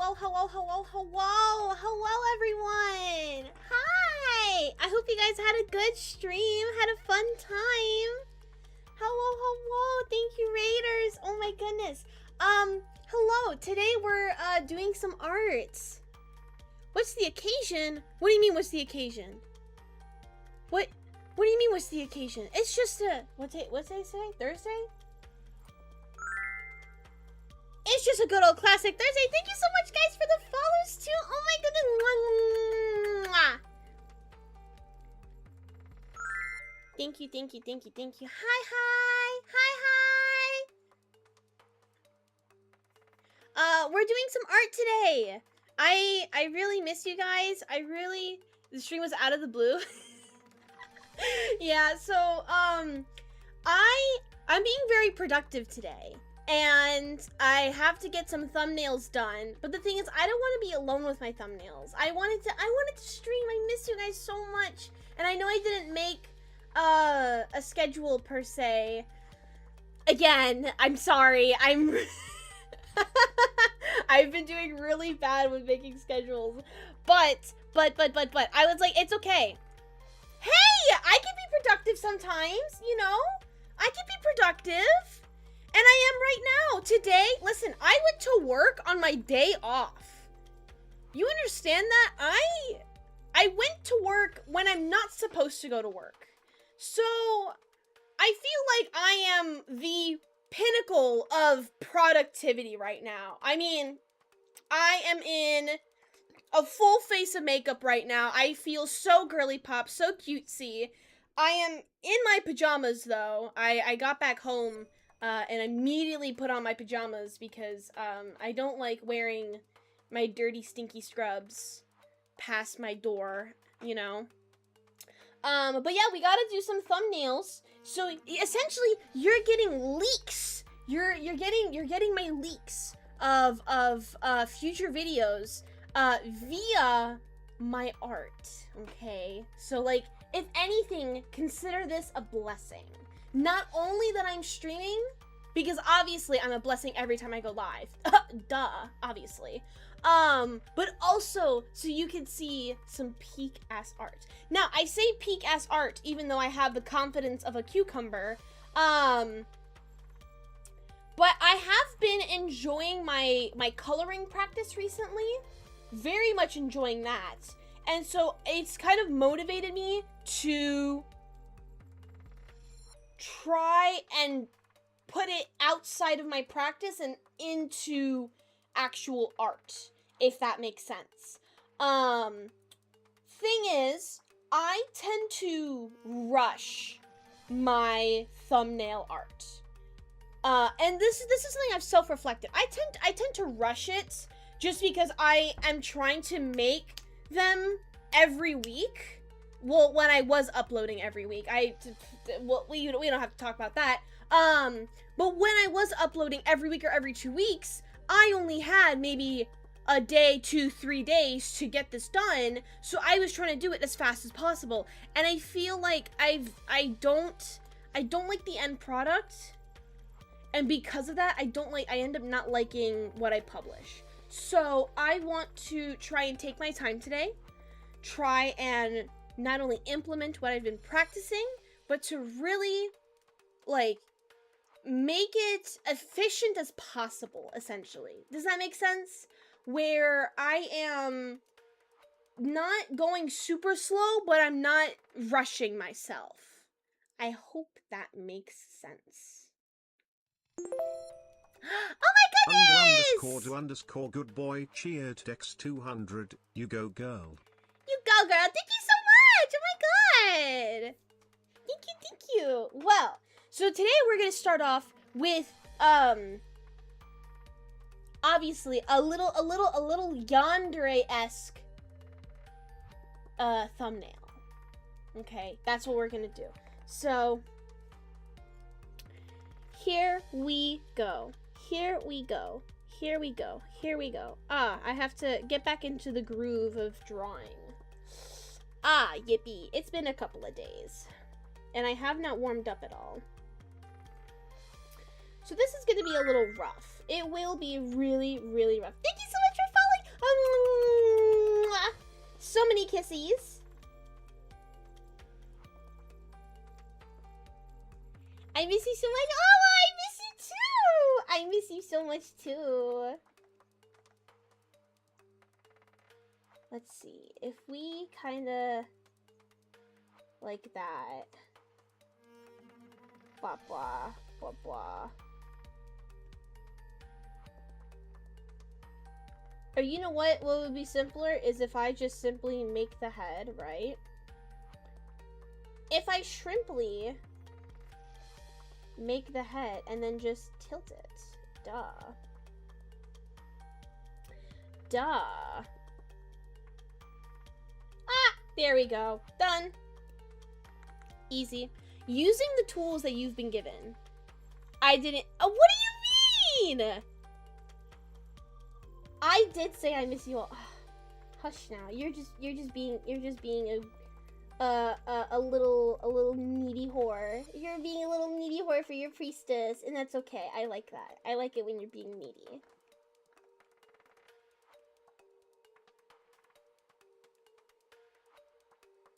hello, everyone. Hi. I hope you guys had a good stream, had a fun time. Hello. Thank you, Raiders. Oh my goodness. Hello. Today we're doing some art. What's the occasion? What do you mean? What's the occasion? What do you mean? What's the occasion? It's just a what's day say? Thursday? It's just a good old classic Thursday. Thank you so much, guys, for the follows, too. Oh, my goodness. Thank you. Hi. We're doing some art today. I really miss you guys. The stream was out of the blue. Yeah, so, I'm being very productive today. And I have to get some thumbnails done. But the thing is, I don't want to be alone with my thumbnails. I wanted to stream. I miss you guys so much. And I know I didn't make a schedule per se. Again, I'm sorry. I've been doing really bad with making schedules. But I was like, it's okay. Hey, I can be productive sometimes, you know? I can be productive. And I am right now. Today, listen, I went to work on my day off. You understand that? I went to work when I'm not supposed to go to work. So, I feel like I am the pinnacle of productivity right now. I mean, I am in a full face of makeup right now. I feel so girly pop, so cutesy. I am in my pajamas, though. I got back home and immediately put on my pajamas because I don't like wearing my dirty, stinky scrubs past my door, you know? But yeah, we gotta do some thumbnails. So essentially, you're getting leaks. You're getting my leaks of future videos via my art. Okay, so like, if anything, consider this a blessing. Not only that I'm streaming, because obviously I'm a blessing every time I go live. Duh, obviously. But also, so you can see some peak-ass art. Now, I say peak-ass art, even though I have the confidence of a cucumber. But I have been enjoying my coloring practice recently. Very much enjoying that. And so, it's kind of motivated me to try and put it outside of my practice and into actual art, if that makes sense. Thing is, I tend to rush my thumbnail art. And this is something I've self-reflected. I tend to rush it just because I am trying to make them every week. Well, when I was uploading every week, we don't have to talk about that. But when I was uploading every week or every 2 weeks, I only had maybe a day, 2-3 days to get this done. So I was trying to do it as fast as possible. And I feel like I don't like the end product. And because of that, I end up not liking what I publish. So I want to try and take my time today, try and not only implement what I've been practicing, but to really, like, make it efficient as possible, essentially. Does that make sense? Where I am not going super slow, but I'm not rushing myself. I hope that makes sense. Oh my goodness! __good boy cheered Dex 200. You go, girl. You go, girl. Thank you so much. Oh my god. Thank you. Well, so today we're gonna start off with obviously a little yandere-esque thumbnail. Okay, that's what we're gonna do. So here we go. I have to get back into the groove of drawing. Yippee. It's been a couple of days. And I have not warmed up at all. So this is going to be a little rough. It will be really, really rough. Thank you so much for following So many kissies. I miss you so much. Oh, I miss you too. I miss you so much too. Let's see. If we kind of like that. Blah, blah, blah, blah. Or you know what? What would be simpler is if I just simply make the head, right? If I shrimply make the head and then just tilt it. Duh. Duh. Ah! There we go. Done. Easy. Using the tools that you've been given. I didn't... Oh, what do you mean? I did say I miss you all. Hush now. You're just being a little needy whore. You're being a little needy whore for your priestess, and that's okay. I like that. I like it when you're being needy.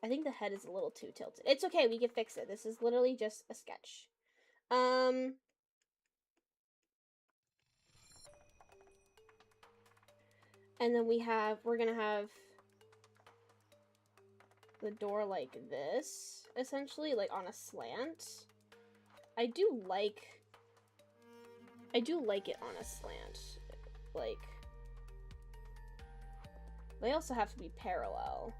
I think the head is a little too tilted. It's okay, we can fix it. This is literally just a sketch. And then we're gonna have the door like this, essentially, like on a slant. I do like it on a slant. Like, they also have to be parallel.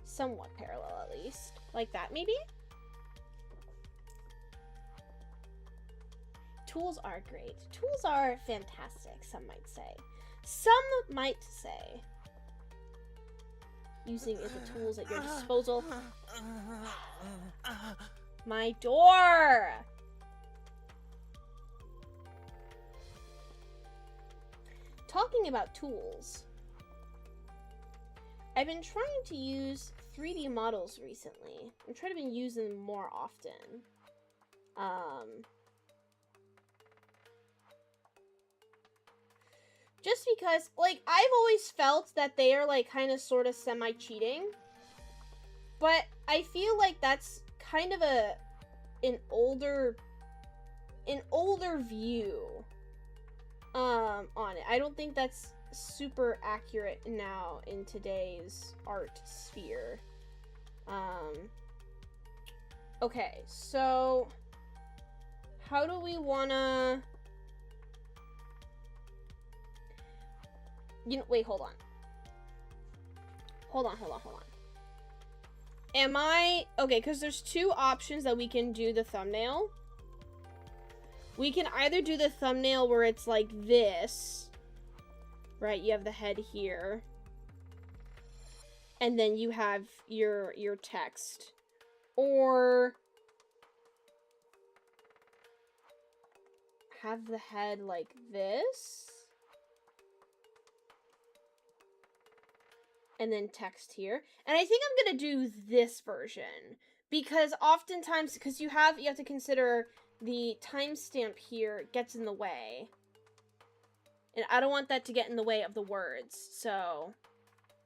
Somewhat parallel, at least. Like that, maybe? Tools are great. Tools are fantastic, some might say. Some might say. Using the tools at your disposal. My door! Talking about tools. I've been trying to use 3D models recently. I'm trying to use them more often. Just because, like, I've always felt that they are, like, kind of sort of semi-cheating. But I feel like that's kind of an older view on it. I don't think that's super accurate now in today's art sphere. Okay, so how do we wanna... You know, wait, hold on. Hold on. Am I... Okay, because there's two options that we can do the thumbnail. We can either do the thumbnail where it's like this. Right, you have the head here. And then you have your text. Or... have the head like this. And then text here. And I think I'm gonna do this version. Because oftentimes, because you have to consider the timestamp here gets in the way. And I don't want that to get in the way of the words. So,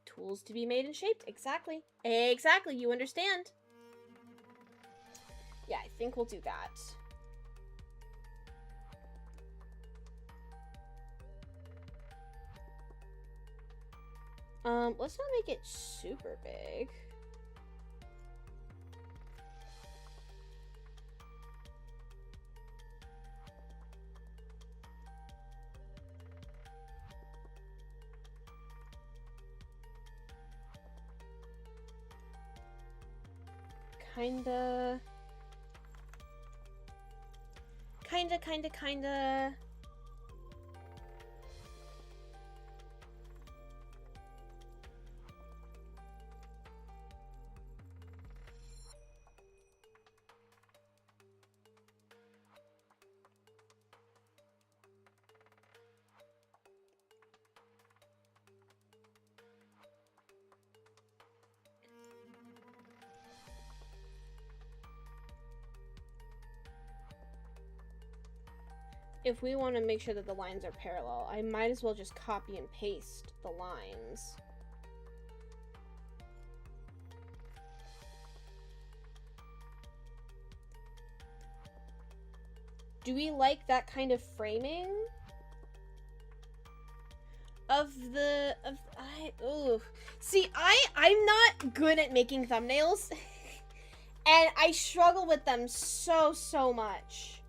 tools to be made and shaped. Exactly. Exactly, you understand. Yeah, I think we'll do that. Let's not make it super big. Kinda. if we want to make sure that the lines are parallel, I might as well just copy and paste the lines. Do we like that kind of framing? See, I'm not good at making thumbnails. And I struggle with them so much.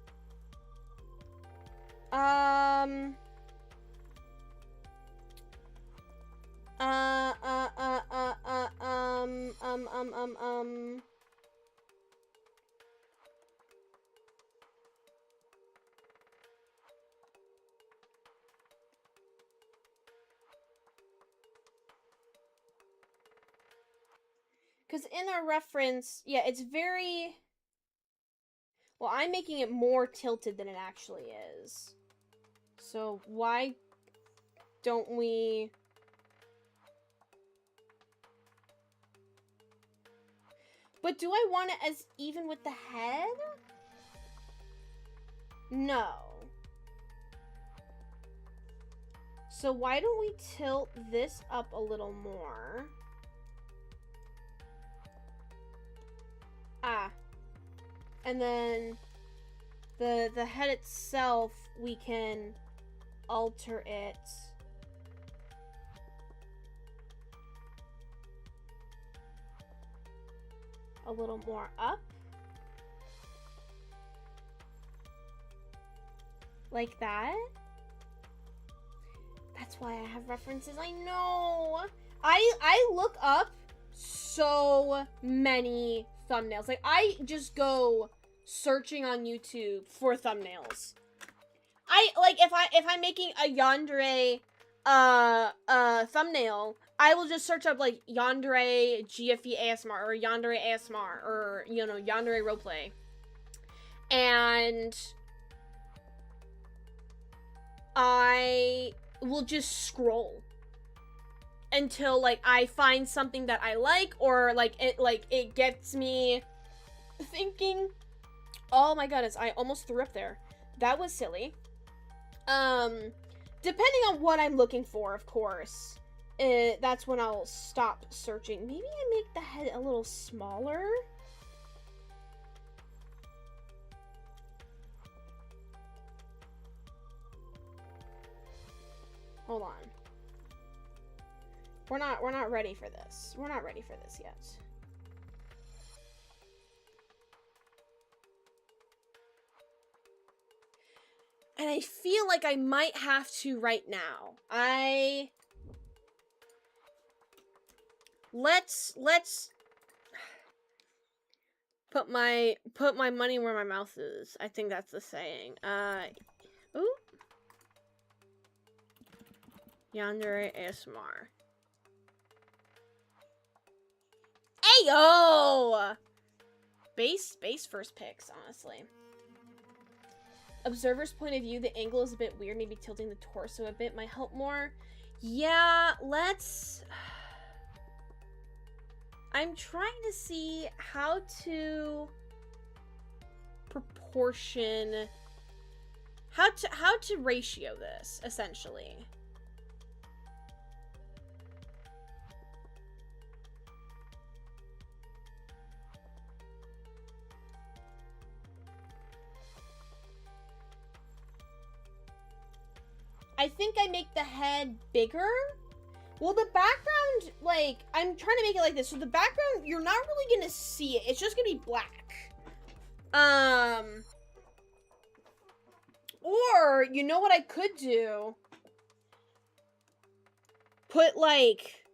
Because in our reference, yeah, it's very... Well, I'm making it more tilted than it actually is. So why don't we... But do I want it as even with the head? No. So why don't we tilt this up a little more? Ah. And then the head itself, we can alter it. A little more up. Like that. That's why I have references. I know. I look up so many thumbnails. Like, I just go searching on YouTube for thumbnails. If I'm making a yandere thumbnail, I will just search up like yandere GFE ASMR or yandere ASMR or, you know, yandere roleplay. And I will just scroll until like I find something that I like, or like it gets me thinking. Oh my goodness, I almost threw up there. That was silly. Depending on what I'm looking for, of course, that's when I'll stop searching. Maybe I make the head a little smaller. Hold on. We're not ready for this. We're not ready for this yet. And I feel like I might have to right now. Let's put my money where my mouth is. I think that's the saying. Ooh. Yandere ASMR. Ayo! Base first picks, honestly. Observer's point of view, the angle is a bit weird. Maybe tilting the torso a bit might help more. Yeah, let's... I'm trying to see how to proportion... How to ratio this, essentially. I think I make the head bigger. Well, the background, like, I'm trying to make it like this. So the background, you're not really gonna see it. It's just gonna be black. Or, you know what I could do? Put, like,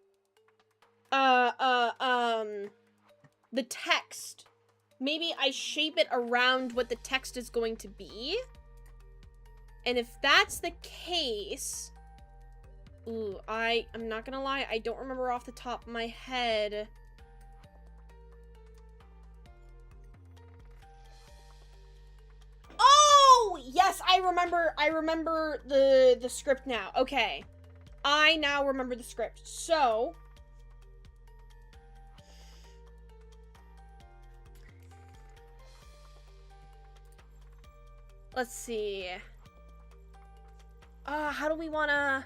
the text. Maybe I shape it around what the text is going to be. And if that's the case, ooh, I'm not gonna lie, I don't remember off the top of my head. Oh, yes, I remember the script now. Okay. I now remember the script. So, let's see. How do we wanna...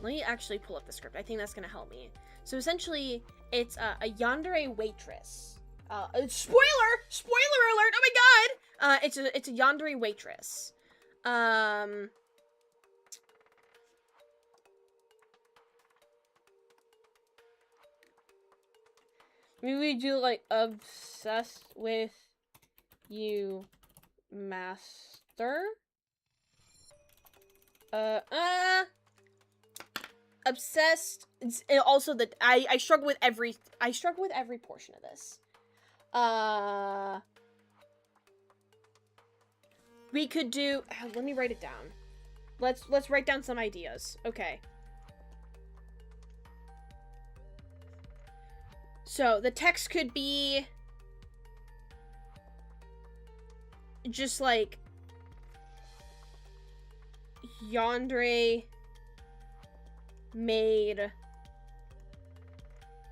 Let me actually pull up the script. I think that's gonna help me. So essentially, it's a yandere waitress. Spoiler! Spoiler alert! Oh my god! It's a yandere waitress. Maybe we do like obsessed with you, master. Obsessed. It's also that I struggle with every portion of this. We could do. Let me write it down. Let's write down some ideas. Okay. So the text could be just like yandere made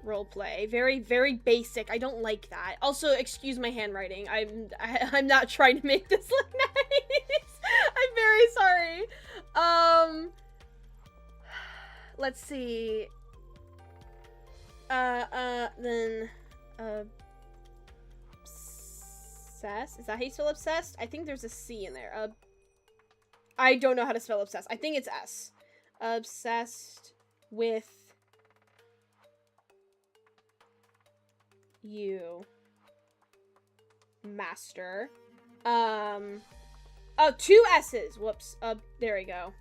roleplay. Very, very basic. I don't like that. Also, excuse my handwriting. I'm not trying to make this look nice. I'm very sorry. Let's see. Then obsessed? Is that how you spell obsessed? I think there's a C in there. I don't know how to spell obsessed. I think it's S. Obsessed with you, master. Oh, 2 S's. Whoops. There we go.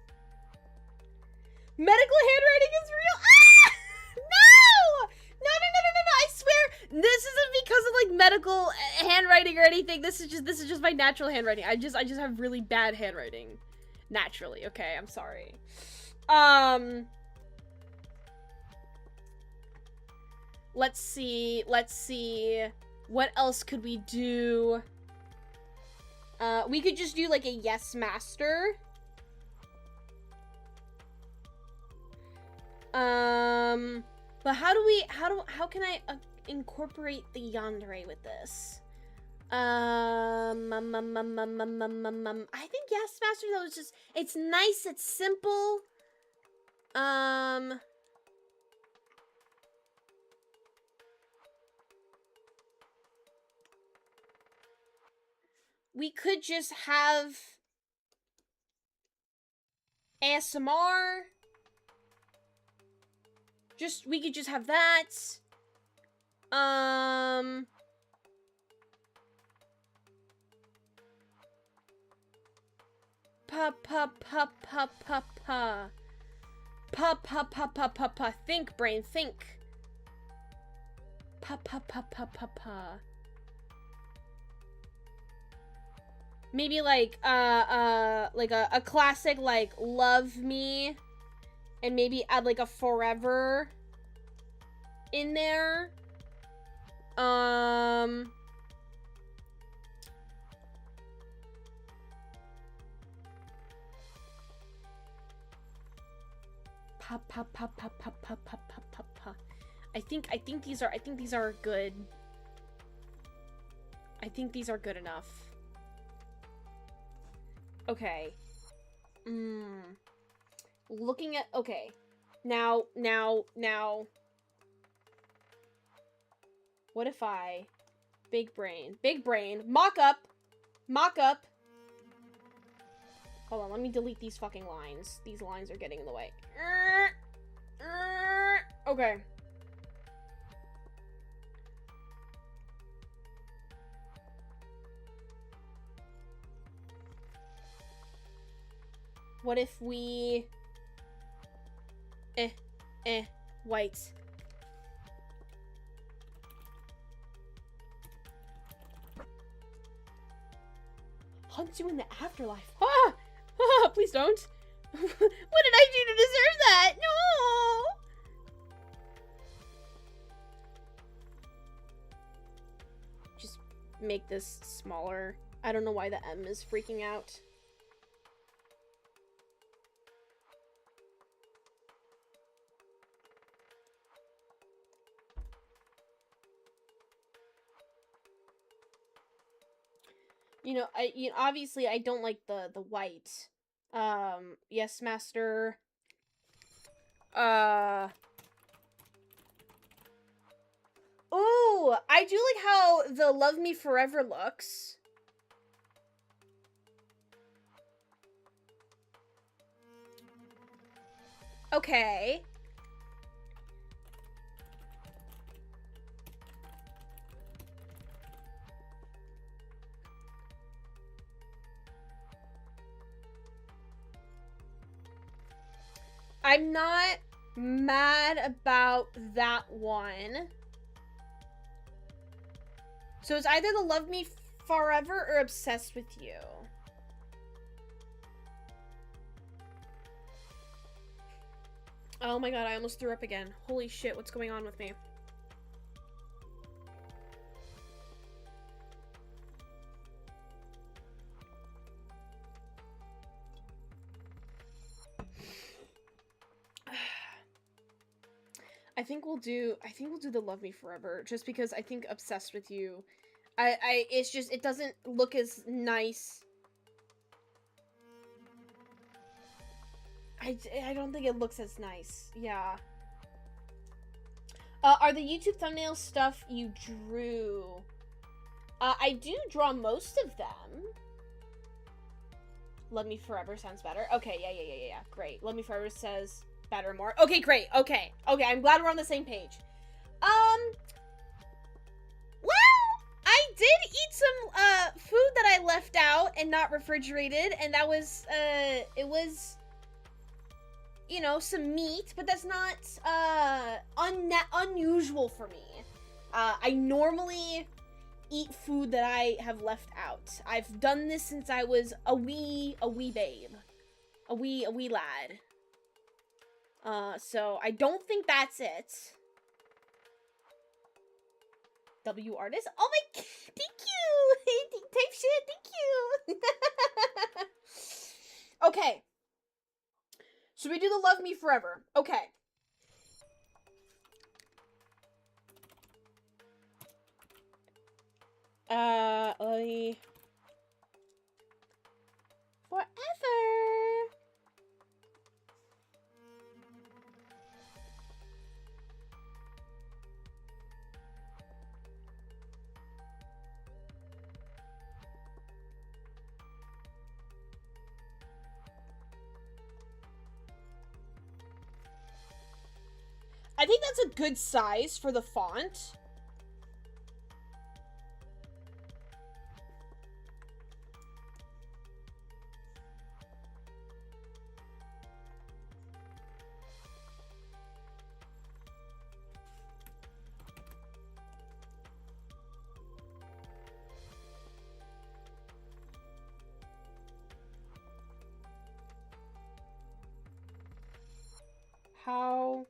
Medical handwriting is real. Ah! No! No! I swear, this isn't because of like medical handwriting or anything. This is just my natural handwriting. I just have really bad handwriting. Naturally. Okay, I'm sorry. Let's see. What else could we do? We could just do like a yes master. But how can I incorporate the yandere with this? I think yes master though is just, it's nice, it's simple. We could just have ASMR. We could just have that. Think, brain, think. Maybe like a classic like love me, and maybe add like a forever in there. I think these are good. I think these are good enough. Okay. Looking at, okay. Now. What if I, big brain, mock up. Hold on, let me delete these fucking lines. These lines are getting in the way. Okay. What if we... white. Hunt you in the afterlife. Ah! Ah, please don't. What did I do to deserve that? No! Just make this smaller. I don't know why the M is freaking out. You know, obviously I don't like the white. Yes, master. Ooh, I do like how the Love Me Forever looks. Okay. I'm not mad about that one. So it's either the Love Me Forever or Obsessed with You. Oh my god, I almost threw up again. Holy shit, what's going on with me? I think we'll do the Love Me Forever, just because I think Obsessed with You, it's just, it doesn't look as nice. I don't think it looks as nice. Yeah. Are the YouTube thumbnails stuff you drew? I do draw most of them. Love Me Forever sounds better. Okay, yeah. Great. Love Me Forever says better more. Okay, great. Okay, I'm glad we're on the same page. Well, I did eat some, food that I left out and not refrigerated, and that was, it was, you know, some meat, but that's not, unusual for me. I normally eat food that I have left out. I've done this since I was a wee babe. A wee lad. So I don't think that's it. W artist? Oh my, thank you! Type shit, thank you! Okay. So we do the Love Me Forever. Okay. Forever! I think that's a good size for the font. How...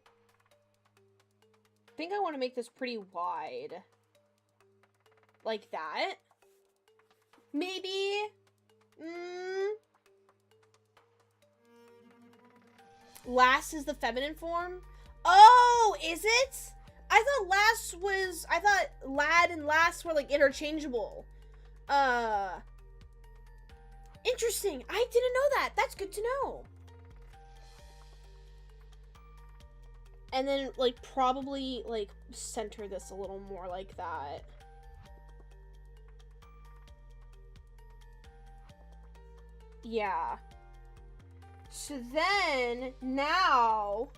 I think I want to make this pretty wide. Like that. Maybe. Lass is the feminine form? Oh, is it? I thought lad and lass were like interchangeable. Interesting. I didn't know that. That's good to know. And then, like, probably, like, center this a little more like that. Yeah. So then, now...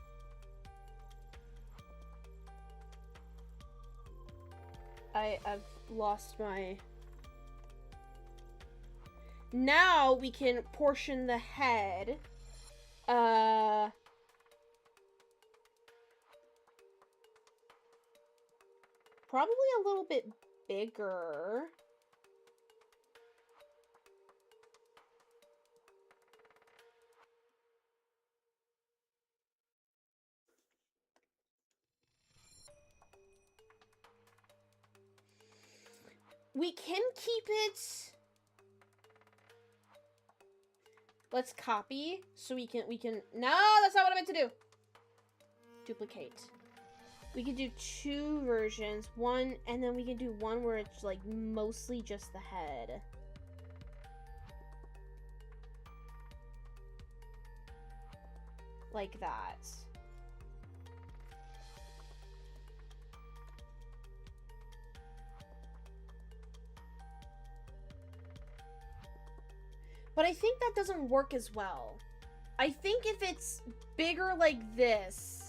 I've lost my... Now we can portion the head. Probably a little bit bigger. We can keep it... Let's copy, so we can... No, that's not what I meant to do! Duplicate. We can do 2 versions. One, and then we can do one where it's, like, mostly just the head. Like that. But I think that doesn't work as well. I think if it's bigger like this...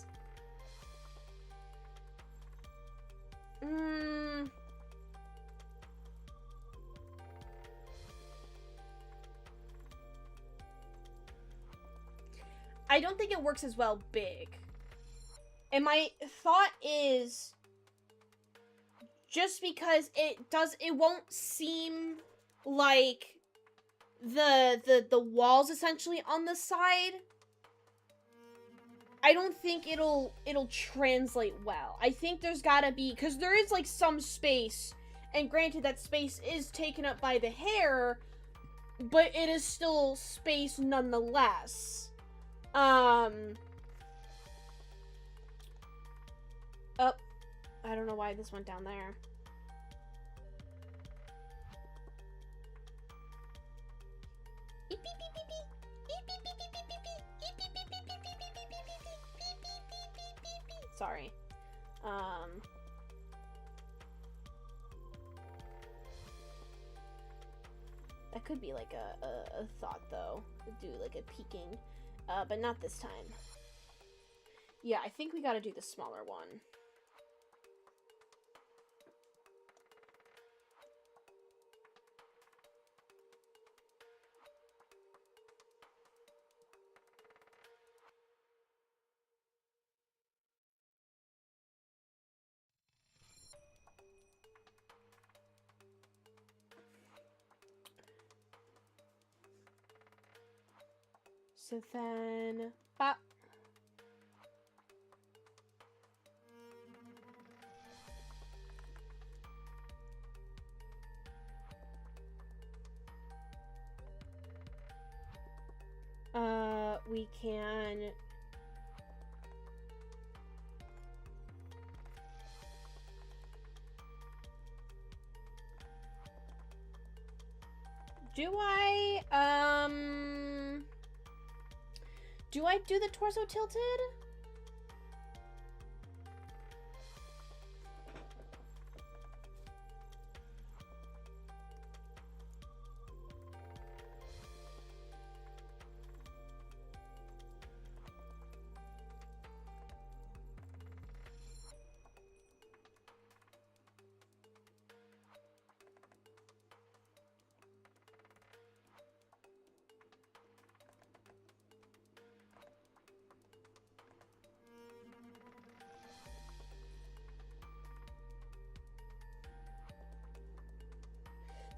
I don't think it works as well big. And my thought is... just because it won't seem like the walls essentially on the side, I don't think it'll translate well. I think there's gotta be, because there is like some space, and granted that space is taken up by the hair, but it is still space nonetheless. Oh, I don't know why this went down there. Sorry. That could be like a thought though. Do like a peeking. But not this time. Yeah, I think we gotta do the smaller one. So then, bop. We can do I do the torso tilted?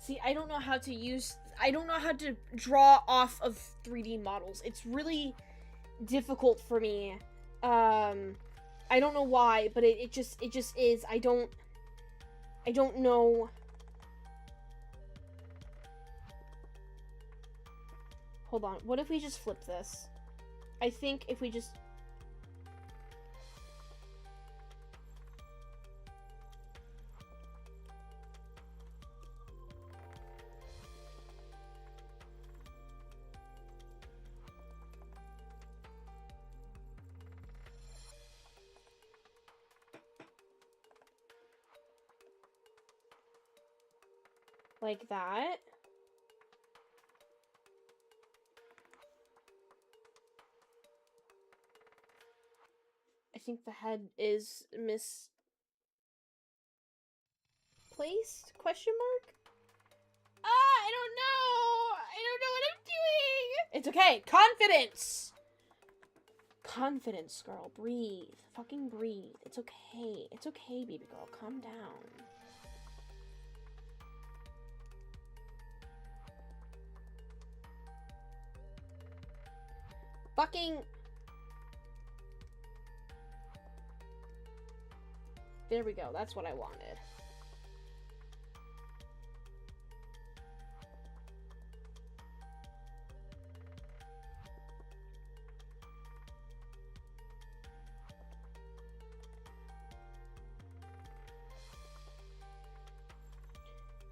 See, I don't know how to draw off of 3D models. It's really difficult for me. I don't know why, but it just is. I don't know. Hold on. What if we just flip this? I think if we just... like that. I think the head is misplaced? Question mark? I don't know. I don't know what I'm doing. It's okay. Confidence. Confidence, girl. Breathe. Fucking breathe. It's okay. It's okay, baby girl. Calm down. Fucking... There we go. That's what I wanted.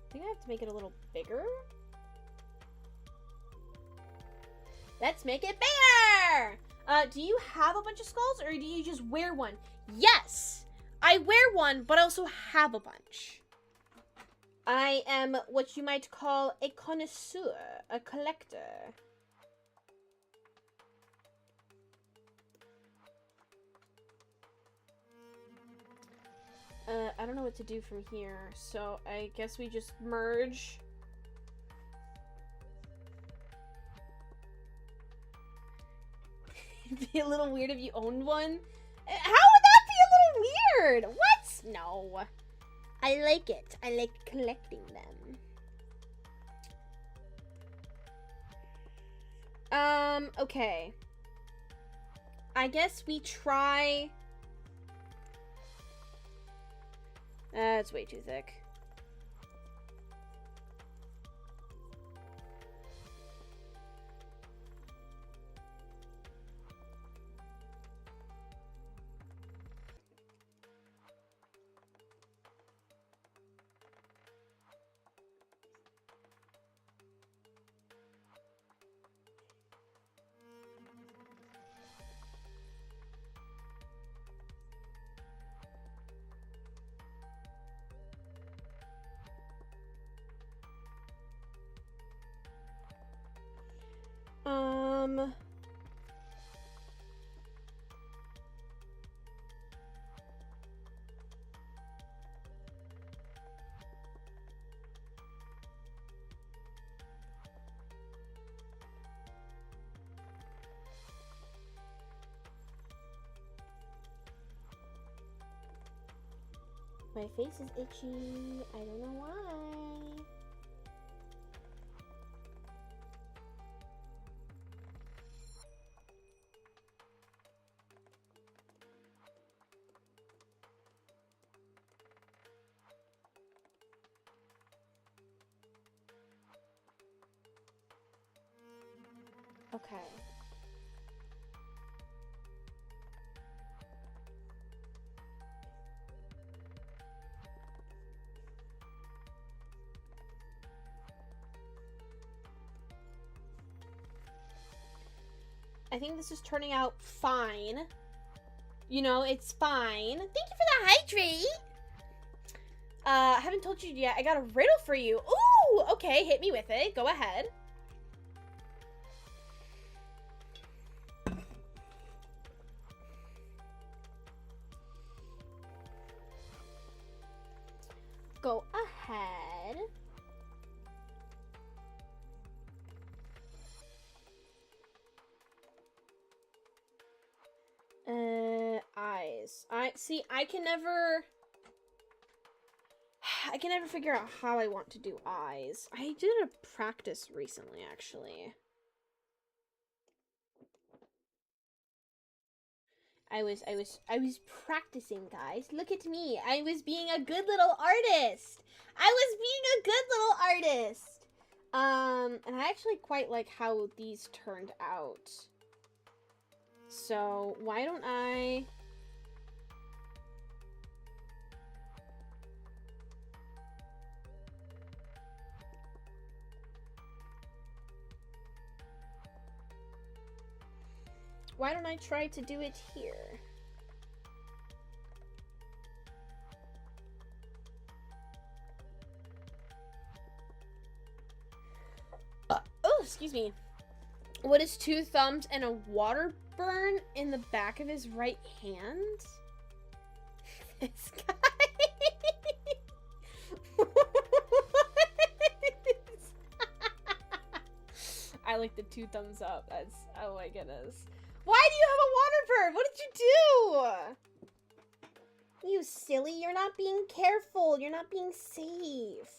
I think I have to make it a little bigger. Let's make it bigger! Do you have a bunch of skulls, or do you just wear one? Yes! I wear one, but I also have a bunch. I am what you might call a connoisseur, a collector. I don't know what to do from here, so I guess we just merge. It'd be a little weird if you owned one. How would that be a little weird? What? No. I like it. I like collecting them. Okay. I guess we try... That's way too thick. My face is itchy. I don't know why. Okay. I think this is turning out fine. You know, it's fine. Thank you for the hydrate. I haven't told you yet. I got a riddle for you. Ooh, okay, hit me with it. Go ahead. Go ahead. Eyes. I can never figure out how I want to do eyes. I did a practice recently, actually. I was practicing, guys. Look at me. I was being a good little artist. And I actually quite like how these turned out. So, why don't I... Why don't I try to do it here? Oh, excuse me. What is 2 thumbs and a water burn in the back of his right hand? This guy. I like the 2 thumbs up. That's, oh my goodness. Why do you have a water burn? What did you do? You silly, you're not being careful. You're not being safe.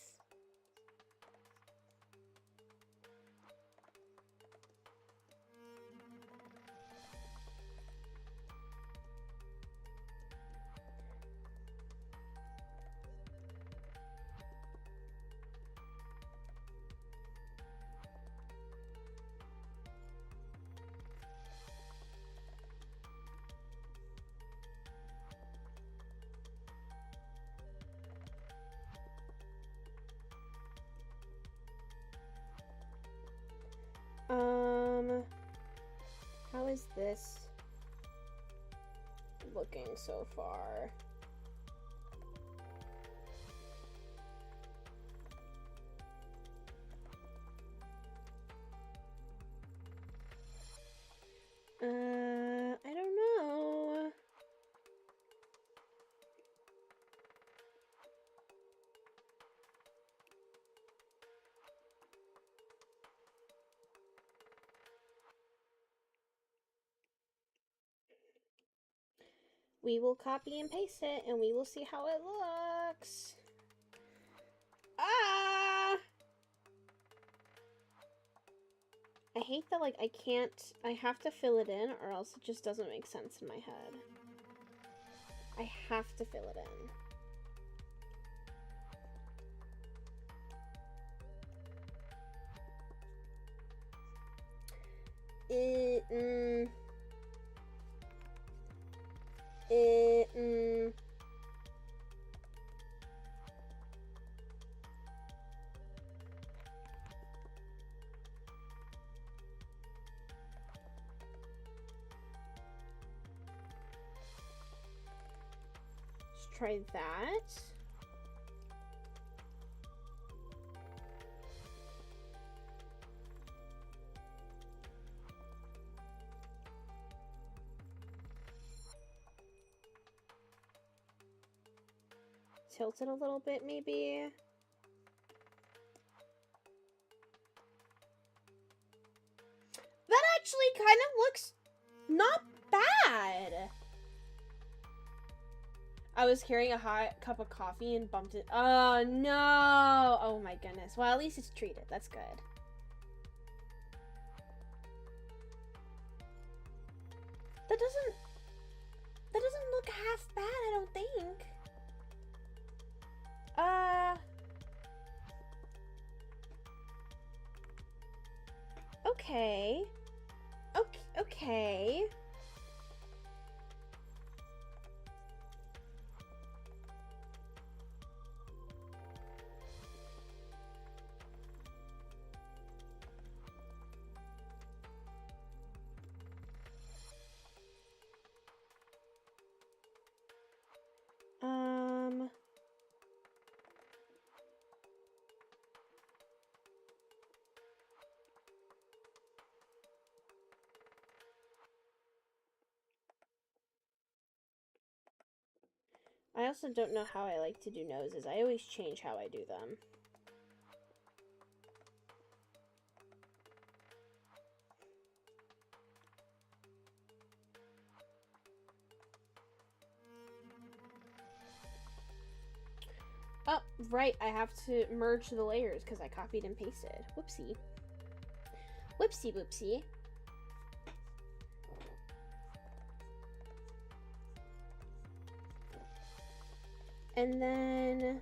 is this looking so far? I don't know. We will copy and paste it and we will see how it looks. Ah! I hate that, like, I have to fill it in or else it just doesn't make sense in my head. I have to fill it in. Let's try that. Tilt it a little bit, maybe. That actually kind of looks not bad. I was carrying a hot cup of coffee and bumped it. Oh, no. Oh, my goodness. Well, at least it's treated. That's good. That doesn't look half bad, I don't think. Okay. Okay. I also don't know how I like to do noses. I always change how I do them. Oh, right. I have to merge the layers because I copied and pasted. Whoopsie. Whoopsie whoopsie. And then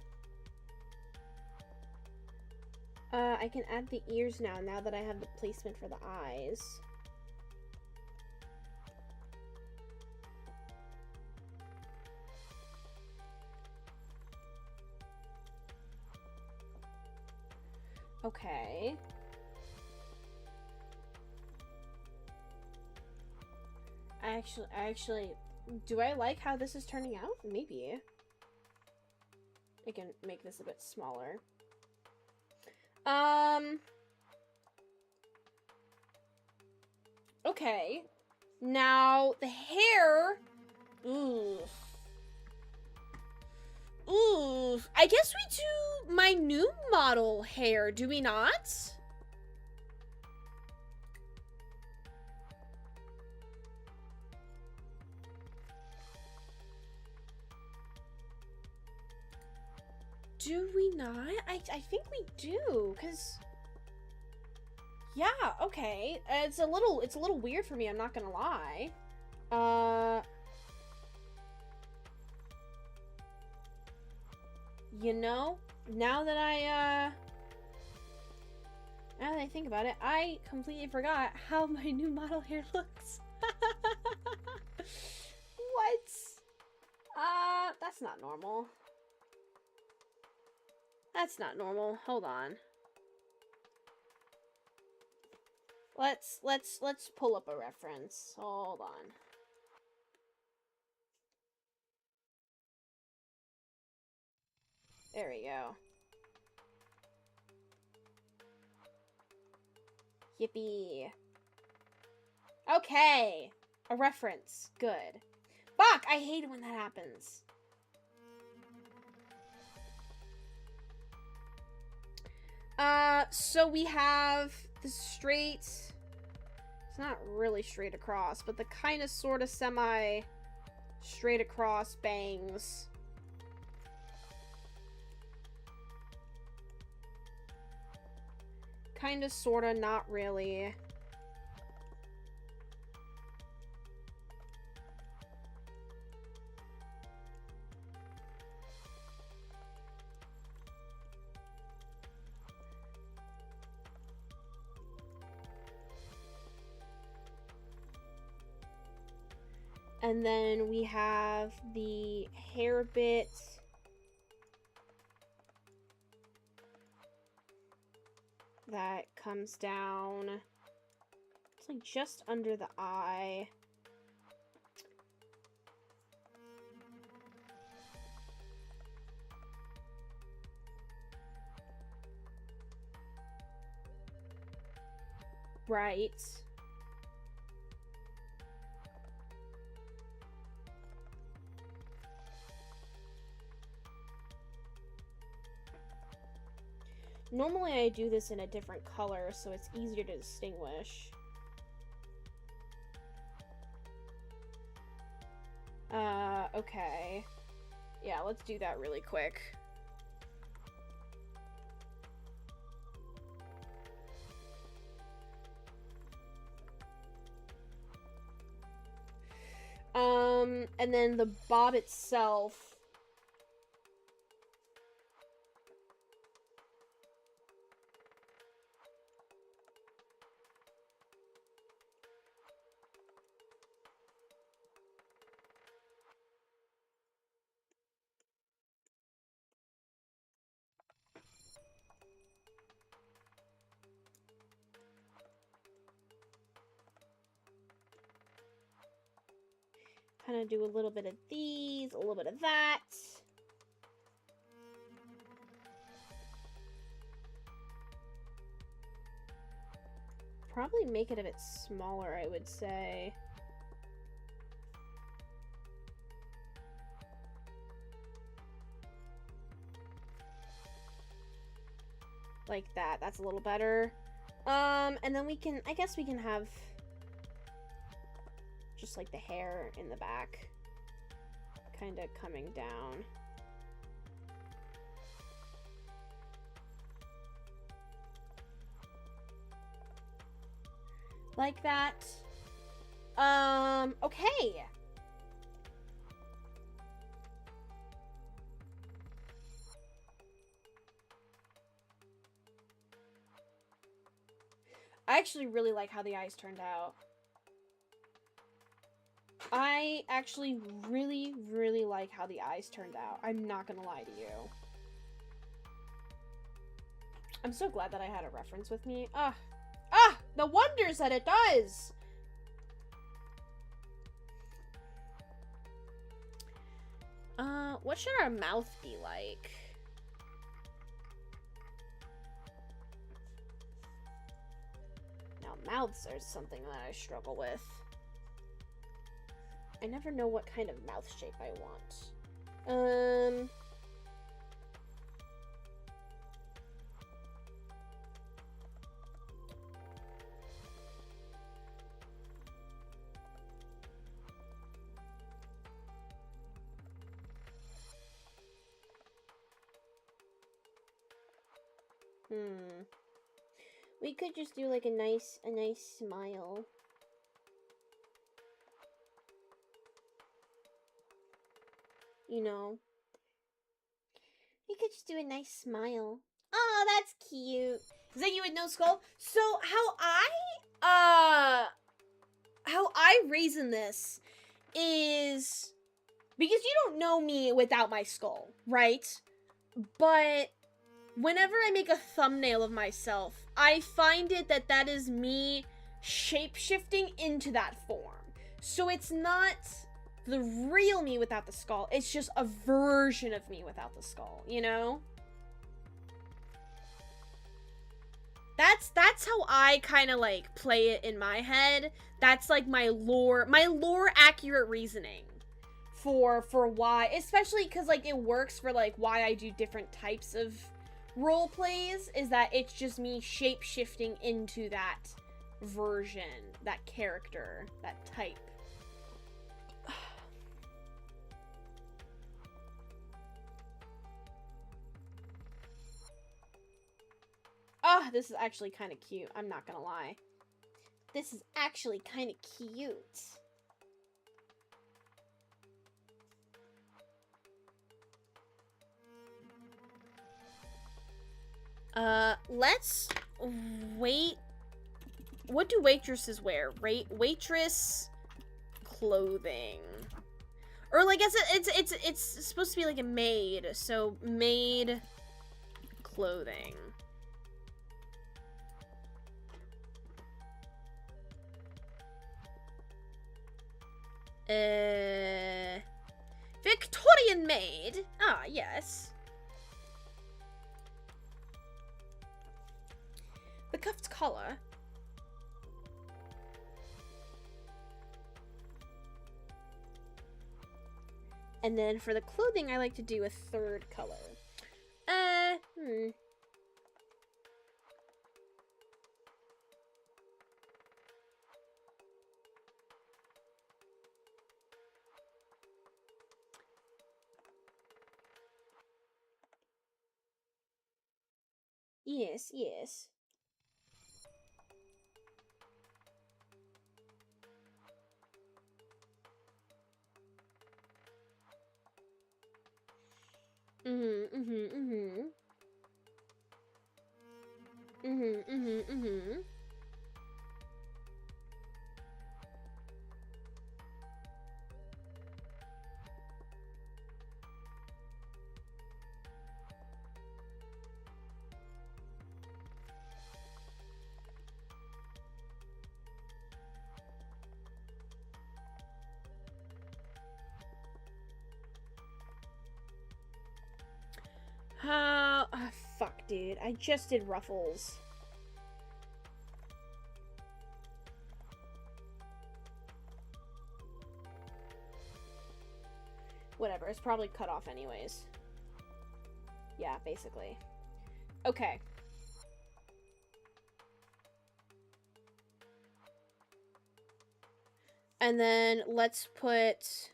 I can add the ears now that I have the placement for the eyes. Okay. Actually, do I like how this is turning out? Maybe. I can make this a bit smaller. Okay. Now, the hair... Oof. Oof. I guess we do my new model hair, do we not? Do we not? I think we do, because... Yeah, okay. It's a little weird for me, I'm not gonna lie. You know, now that I think about it, I completely forgot how my new model hair looks. What? That's not normal. That's not normal. Hold on. Let's pull up a reference. Hold on. There we go. Yippee. Okay. A reference. Good. Fuck! I hate it when that happens. So we have the straight... It's not really straight across, but the kind of sort of semi straight across bangs. Kind of, sort of, not really. And then we have the hair bit. That comes down. It's like just under the eye. Right. Normally I do this in a different color, so it's easier to distinguish. Okay. Yeah, let's do that really quick. And then the bob itself. Kind of do a little bit of these, a little bit of that. Probably make it a bit smaller, I would say. Like that. That's a little better. And then we can, I guess we can have just like the hair in the back kind of coming down. Like that. Okay. I actually really like how the eyes turned out. I actually really, really like how the eyes turned out. I'm not gonna lie to you. I'm so glad that I had a reference with me. The wonders that it does! What should our mouth be like? Now, mouths are something that I struggle with. I never know what kind of mouth shape I want. We could just do like a nice smile. You know. We could just do a nice smile. Oh, that's cute. Is that you with no skull? So how I reason this is because you don't know me without my skull, right? But whenever I make a thumbnail of myself, I find it that is me shape-shifting into that form. So it's not the real me without the skull. It's just a version of me without the skull, you know? That's how I kind of like play it in my head. That's like my lore accurate reasoning for why, especially because like it works for like why I do different types of role plays, is that it's just me shape-shifting into that version, that character, that type. Oh, this is actually kind of cute. I'm not gonna lie. This is actually kind of cute. Let's wait. What do waitresses wear? Waitress clothing. Or like, I guess it's supposed to be like a maid, so maid clothing. Victorian maid. Ah, yes. The cuffed collar. And then for the clothing, I like to do a third color. Yes, yes. Oh, fuck, dude. I just did ruffles. Whatever, it's probably cut off anyways. Yeah, basically. Okay. And then let's put...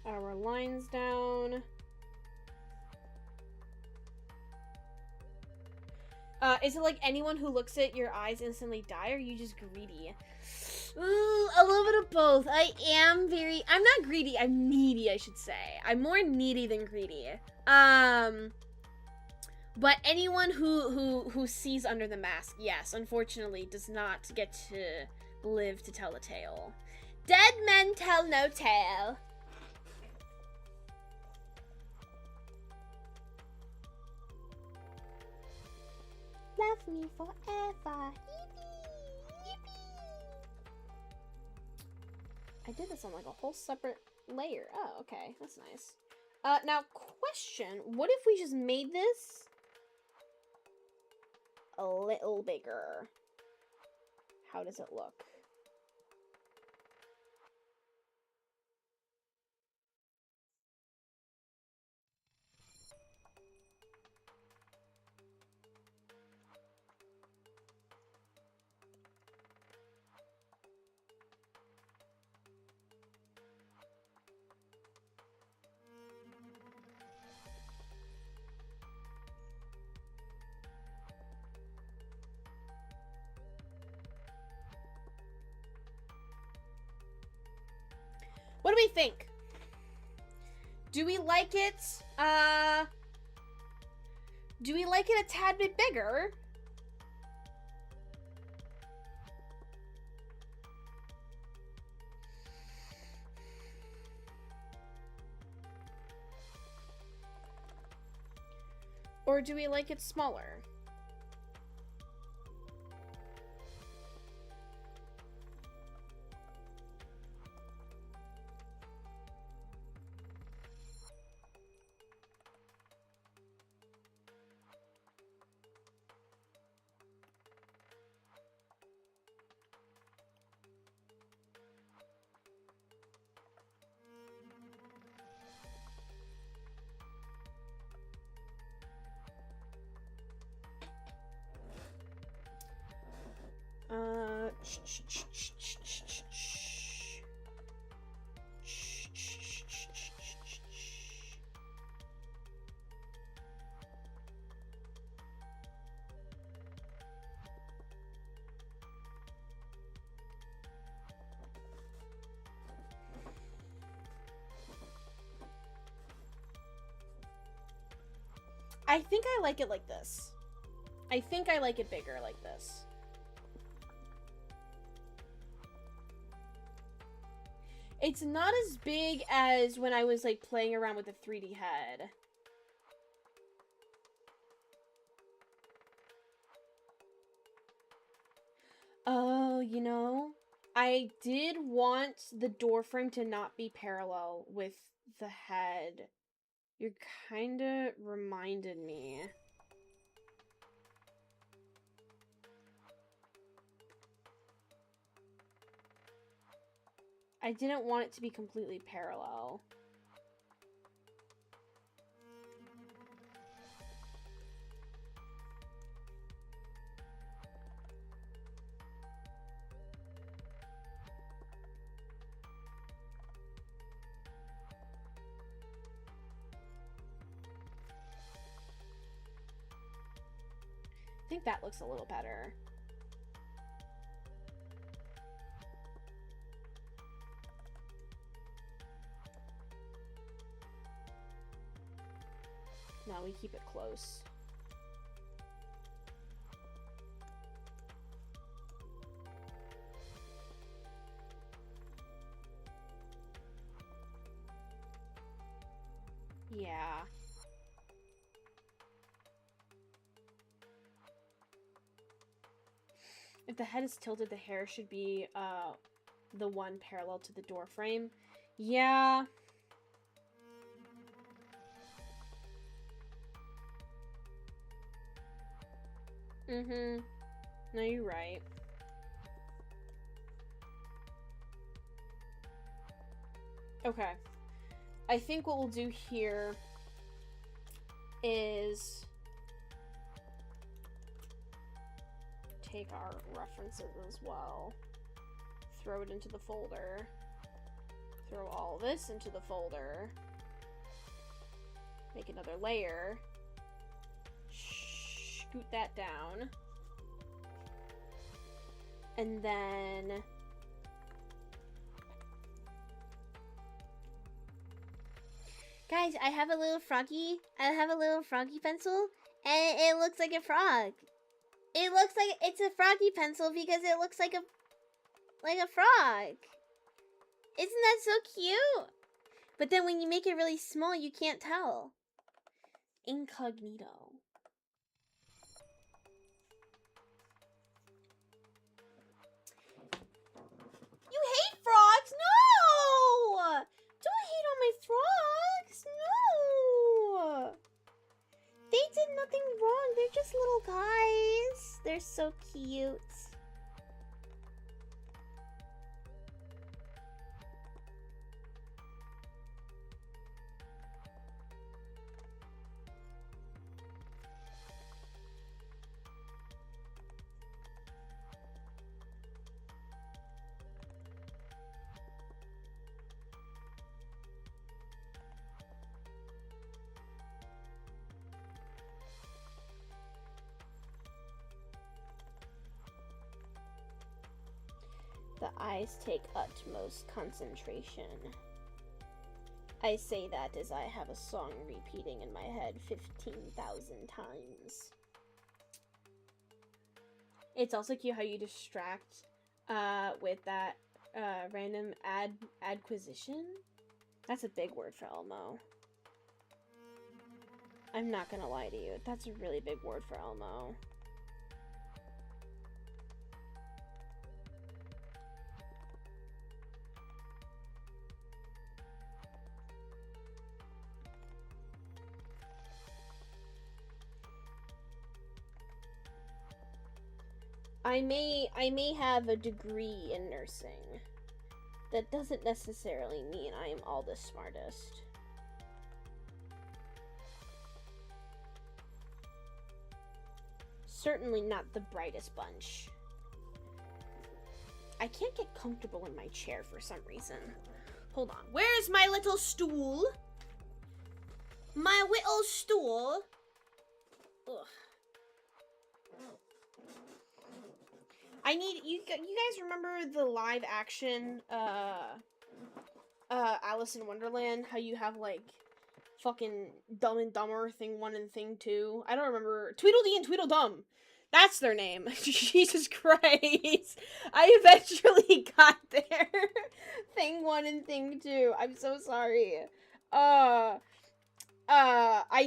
our lines down. Is it like anyone who looks at your eyes instantly die, or are you just greedy? Ooh, a little bit of both. I'm not greedy, I'm needy, I should say. I'm more needy than greedy. But anyone who sees under the mask, yes, unfortunately, does not get to live to tell the tale. Dead men tell no tale. Love me forever. Yippee! Yippee! I did this on like a whole separate layer. Oh, okay. That's nice. Now, question. What if we just made this a little bigger? How does it look? What do we think? Do we like it, do we like it a tad bit bigger? Or do we like it smaller? I think I like it like this. I think I like it bigger like this. It's not as big as when I was like playing around with the 3D head. Oh, you know, I did want the door frame to not be parallel with the head. You kinda reminded me. I didn't want it to be completely parallel. I think that looks a little better. No, we keep it close. Yeah. If the head is tilted, the hair should be the one parallel to the door frame. Yeah. Mm-hmm. No, you're right. Okay. I think what we'll do here is take our references as well. Throw it into the folder. Throw all this into the folder. Make another layer. Scoot that down. And then guys, I have a little froggy pencil, and it looks like a frog. It looks like it's a froggy pencil because it looks like a frog. Isn't that so cute? But then when you make it really small, you can't tell. Incognito. You hate frogs? No! Don't hate on my frogs. No! They did nothing wrong. They're just little guys. They're so cute. The eyes take utmost concentration. I say that as I have a song repeating in my head 15,000 times. It's also cute how you distract with that random adquisition. That's a big word for Elmo. I'm not gonna lie to you. That's a really big word for Elmo. I may have a degree in nursing. That doesn't necessarily mean I am all the smartest. Certainly not the brightest bunch. I can't get comfortable in my chair for some reason. Hold on. Where's my little stool? My little stool? Ugh. I need you guys remember the live action Alice in Wonderland, how you have like fucking Dumb and Dumber thing 1 and thing 2? I don't remember. Tweedledee and Tweedledum. That's their name. Jesus Christ. I eventually got there. Thing 1 and thing 2. I'm so sorry. I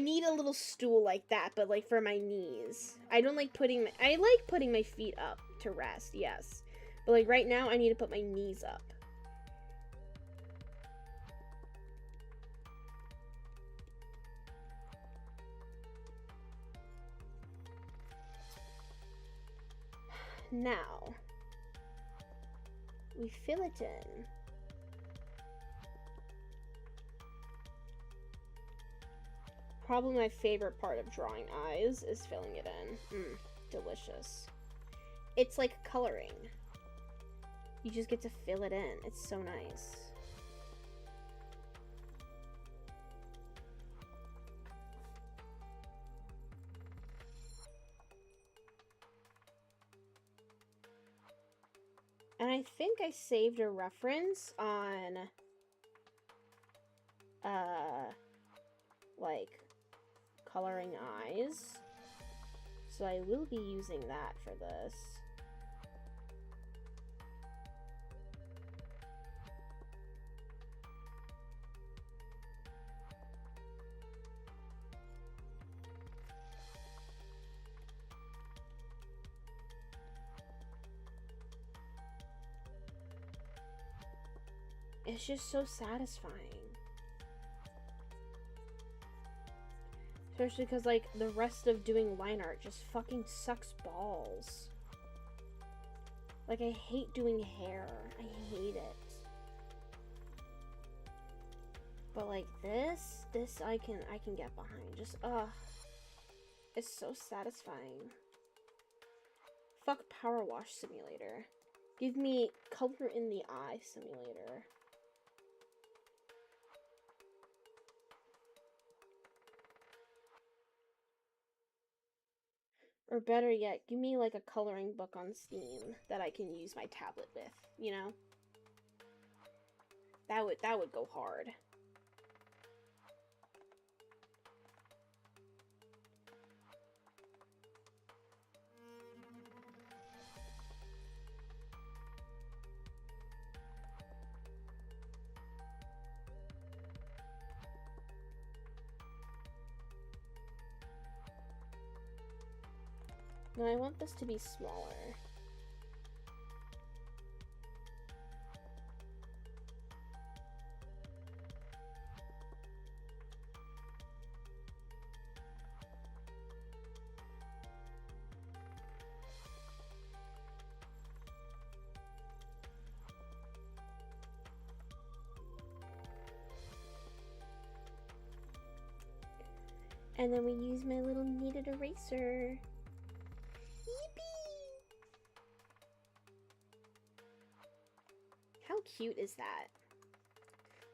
need a little stool like that, but like for my knees. I like putting my feet up to rest, yes. But like right now I need to put my knees up. Now, we fill it in. Probably my favorite part of drawing eyes is filling it in. Delicious. It's like coloring. You just get to fill it in. It's so nice. And I think I saved a reference on, like, coloring eyes. So I will be using that for this. It's just so satisfying. Especially because, like, the rest of doing line art just fucking sucks balls. Like, I hate doing hair. I hate it. But, like, this I can get behind. Just, it's so satisfying. Fuck Power Wash Simulator. Give me Color in the Eye Simulator. Or better yet, give me like a coloring book on Steam that I can use my tablet with, you know? That would go hard. No, I want this to be smaller. And then we use my little kneaded eraser. How cute is that?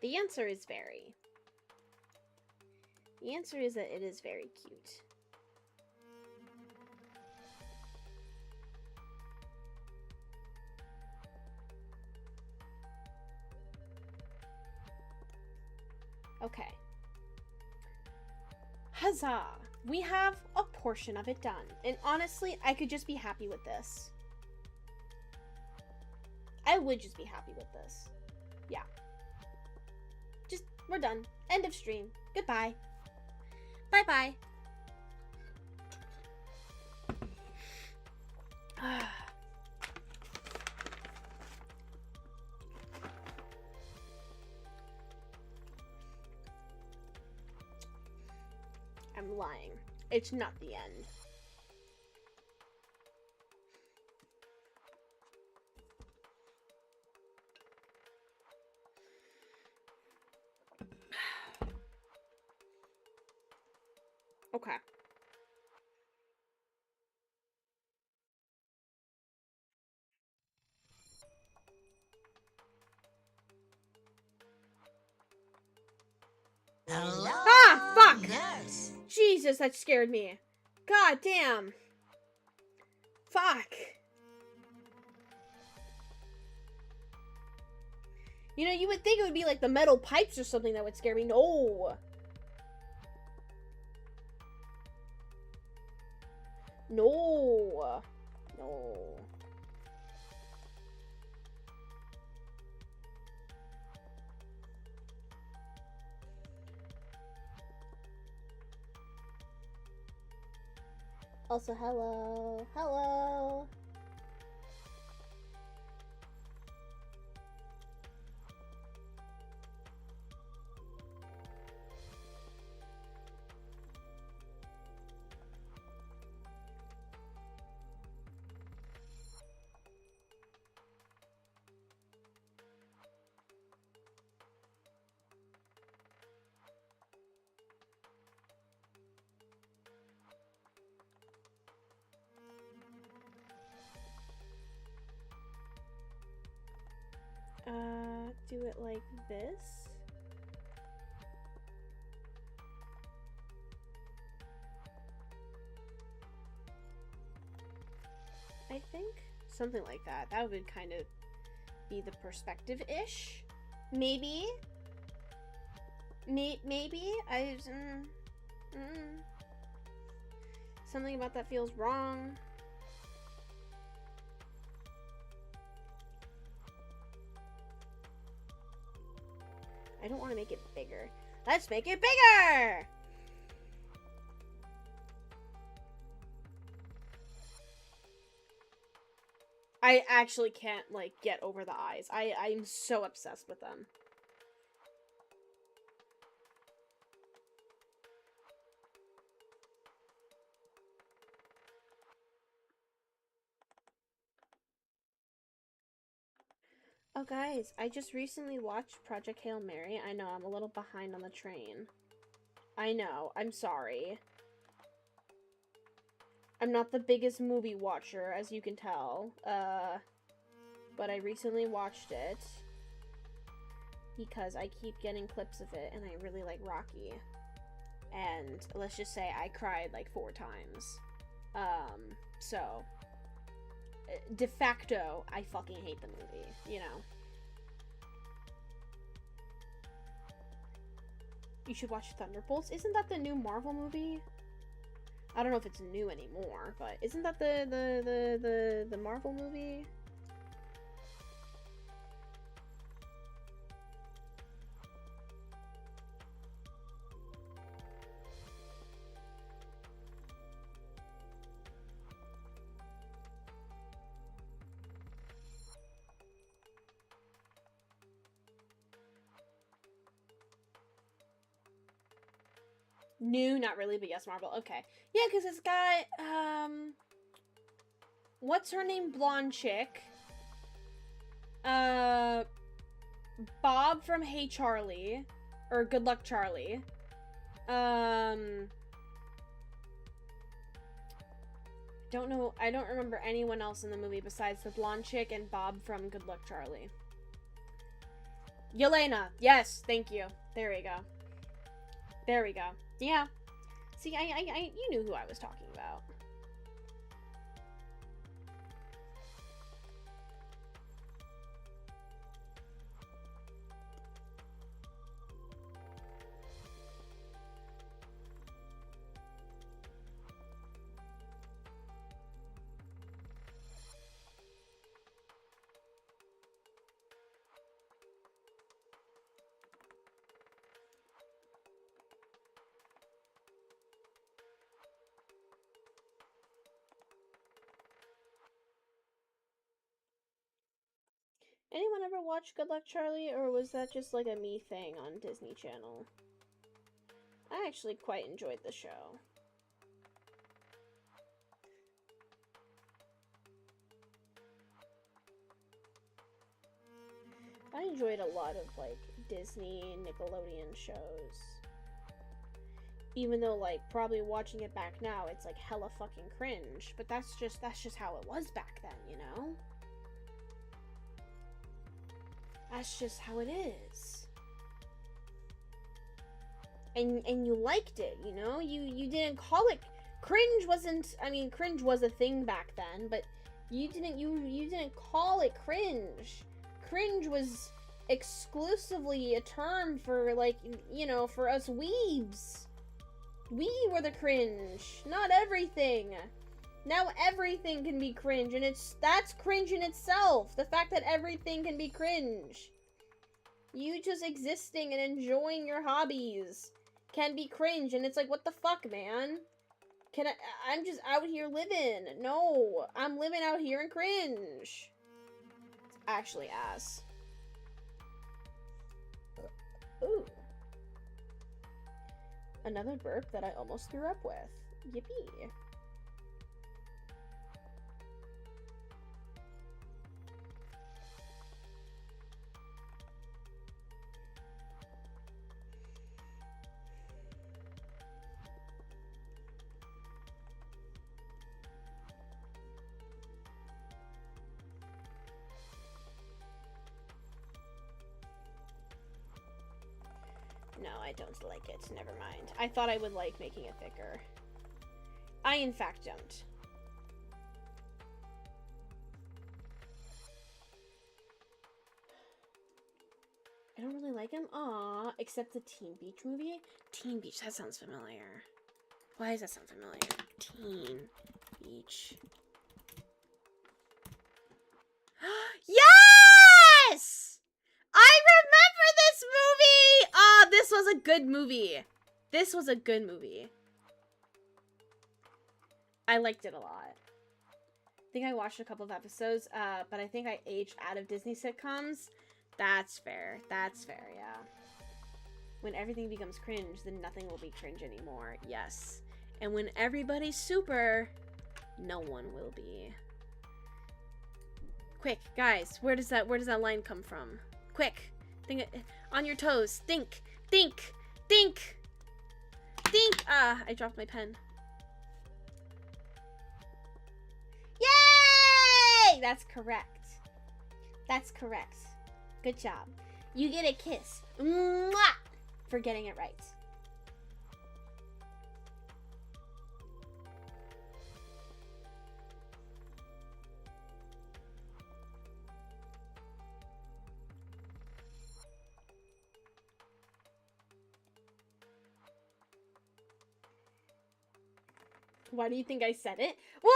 The answer is very. The answer is that it is very cute. Okay. Huzzah! We have a portion of it done. And honestly, I could just be happy with this. I would just be happy with this. Yeah. Just, we're done. End of stream. Goodbye. Bye-bye. I'm lying. It's not the end. Okay. Hello. Ah, fuck! Yes. Jesus, that scared me. God damn. Fuck. You know, you would think it would be like the metal pipes or something that would scare me. No. No. No. Also, hello. Hello. Do it like this. I think something like that. That would kind of be the perspective-ish. Maybe. Maybe. Something about that feels wrong. I don't want to make it bigger. Let's make it bigger! I actually can't, like, get over the eyes. I'm so obsessed with them. Oh, guys, I just recently watched Project Hail Mary. I know, I'm a little behind on the train. I know, I'm sorry. I'm not the biggest movie watcher, as you can tell. But I recently watched it because I keep getting clips of it, and I really like Rocky. And let's just say I cried like 4 times. So de facto, I fucking hate the movie, you know. You should watch Thunderbolts. Isn't that the new Marvel movie? I don't know if it's new anymore, but isn't that the Marvel movie? New, not really, but yes, Marvel. Okay. Yeah, because it's got, what's her name? Blonde chick. Bob from Hey Charlie. Or Good Luck Charlie. Don't know, I don't remember anyone else in the movie besides the blonde chick and Bob from Good Luck Charlie. Yelena. Yes, thank you. There we go. There we go. Yeah. See, you knew who I was talking about. Anyone ever watch Good Luck Charlie, or was that just like a me thing on Disney Channel? I actually quite enjoyed the show. I enjoyed a lot of, like, Disney, Nickelodeon shows. Even though, like, probably watching it back now, it's, like, hella fucking cringe. But that's just how it was back then, you know? That's just how it is. And you liked it, you know? You didn't call it... Cringe wasn't... I mean, cringe was a thing back then, but you didn't call it cringe. Cringe was exclusively a term for, like, you know, for us weebs. We were the cringe, not everything. Now everything can be cringe, and that's cringe in itself. The fact that everything can be cringe. You just existing and enjoying your hobbies can be cringe, and it's like, what the fuck, man? I'm just out here living. No, I'm living out here in cringe. It's actually ass. Ooh. Another burp that I almost threw up with. Yippee. No, I don't like it. Never mind. I thought I would like making it thicker. I, in fact, don't. I don't really like him. Aww. Except the Teen Beach movie. Teen Beach. That sounds familiar. Why does that sound familiar? Teen Beach. Yes! I remember this movie! Oh, this was a good movie. This was a good movie. I liked it a lot. I think I watched a couple of episodes, but I think I aged out of Disney sitcoms. That's fair. That's fair, yeah. When everything becomes cringe, then nothing will be cringe anymore. Yes. And when everybody's super, no one will be. Quick, guys, where does that line come from? Quick. Think on your toes. Think. Think. Think. Think. Ah, I dropped my pen. Yay! That's correct. That's correct. Good job. You get a kiss. Mwah! For getting it right. Why do you think I said it? Well,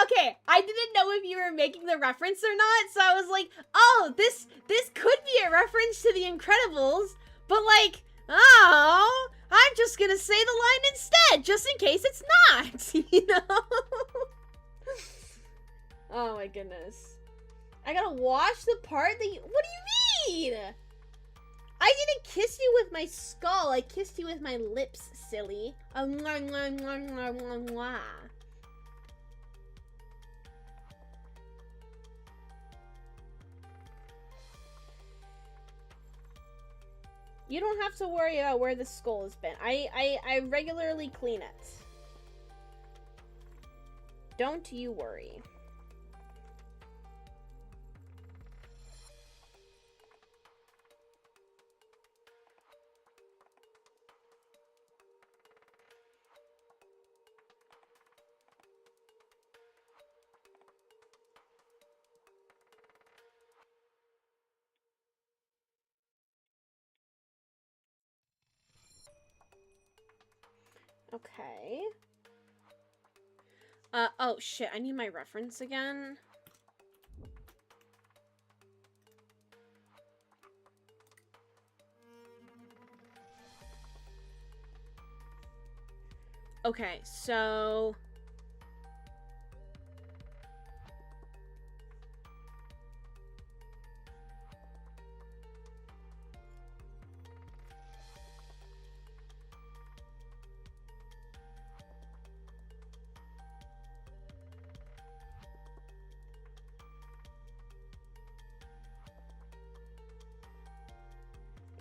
okay, I didn't know if you were making the reference or not, so I was like, oh, this could be a reference to The Incredibles, but like, oh, I'm just gonna say the line instead, just in case it's not, you know? Oh my goodness. I gotta watch the part that you, what do you mean? I didn't kiss you with my skull. I kissed you with my lips, silly. Mwah, mwah, mwah, mwah, mwah, mwah. You don't have to worry about where the skull has been. I regularly clean it. Don't you worry. Okay. Oh shit, I need my reference again. Okay, so...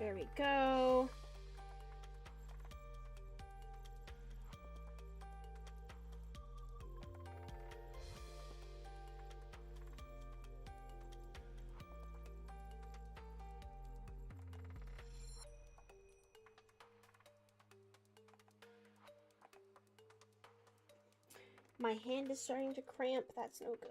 There we go. My hand is starting to cramp. That's no good.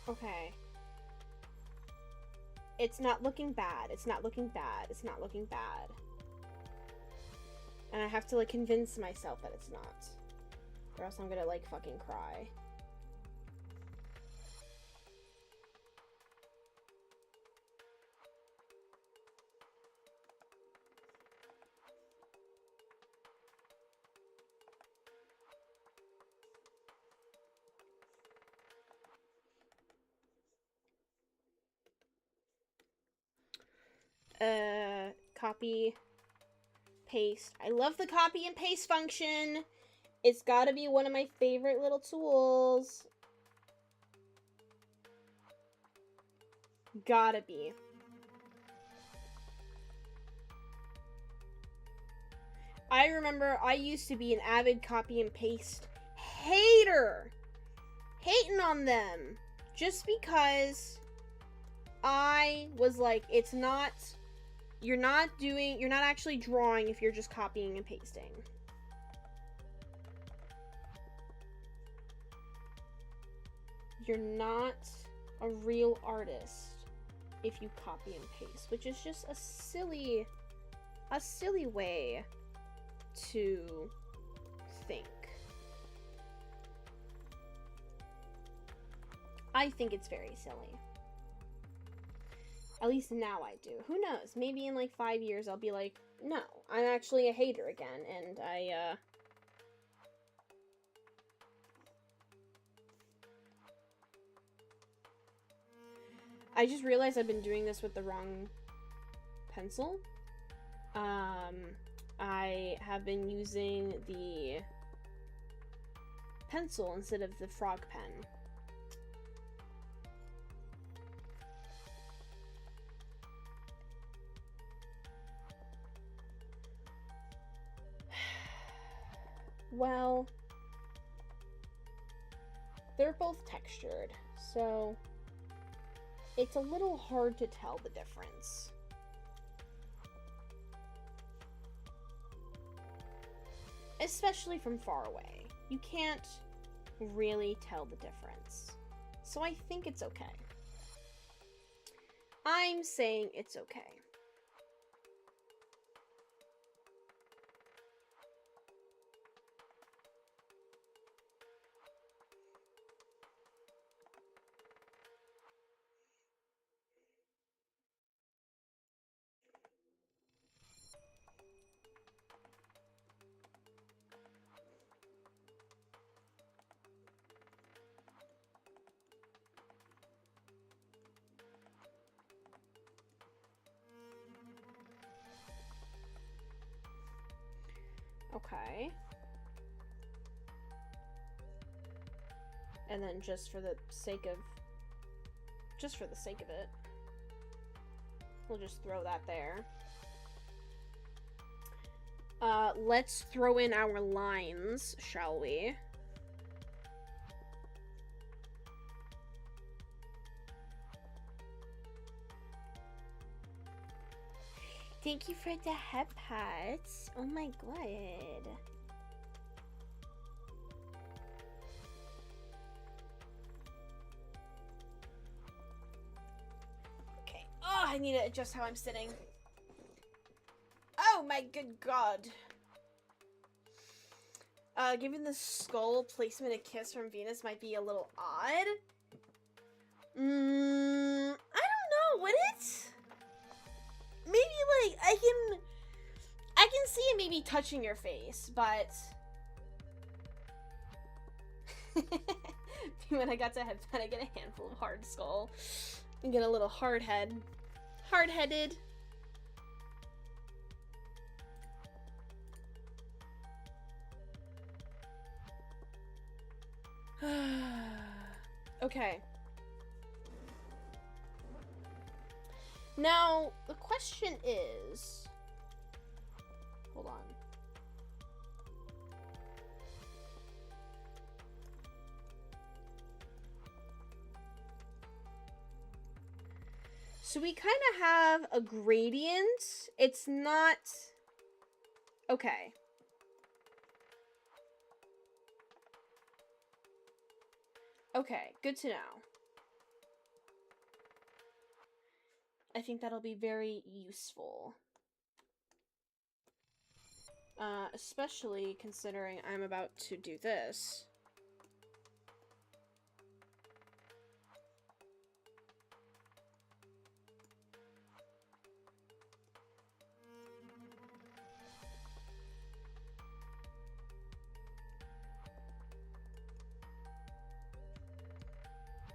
Okay. It's not looking bad. It's not looking bad. It's not looking bad. And I have to, like, convince myself that it's not. Or else I'm gonna, like, fucking cry. Copy, paste. I love the copy and paste function. It's gotta be one of my favorite little tools. Gotta be. I remember I used to be an avid copy and paste hater. Hating on them. Just because I was like, it's not... You're not actually drawing if you're just copying and pasting. You're not a real artist if you copy and paste, which is just a silly way to think. I think it's very silly. At least now I do. Who knows? Maybe in like 5 years I'll be like, no, I'm actually a hater again, and I just realized I've been doing this with the wrong pencil. I have been using the pencil instead of the frog pen. Well, they're both textured, so it's a little hard to tell the difference. Especially from far away. You can't really tell the difference. So I think it's okay. I'm saying it's okay. Okay. And then just for the sake of it, we'll just throw that there. Let's throw in our lines, shall we? Thank you for the headpats. Oh my god. Okay. Oh, I need to adjust how I'm sitting. Oh my good god. Giving the skull placement a kiss from Venus might be a little odd. I don't know. Would it? Maybe like I can see it maybe touching your face, but when I got to headband, I get a handful of hard skull and get a little hard-headed. Okay. Now, the question is... Hold on. So we kind of have a gradient. It's not... Okay. Okay, good to know. I think that'll be very useful. Especially considering I'm about to do this.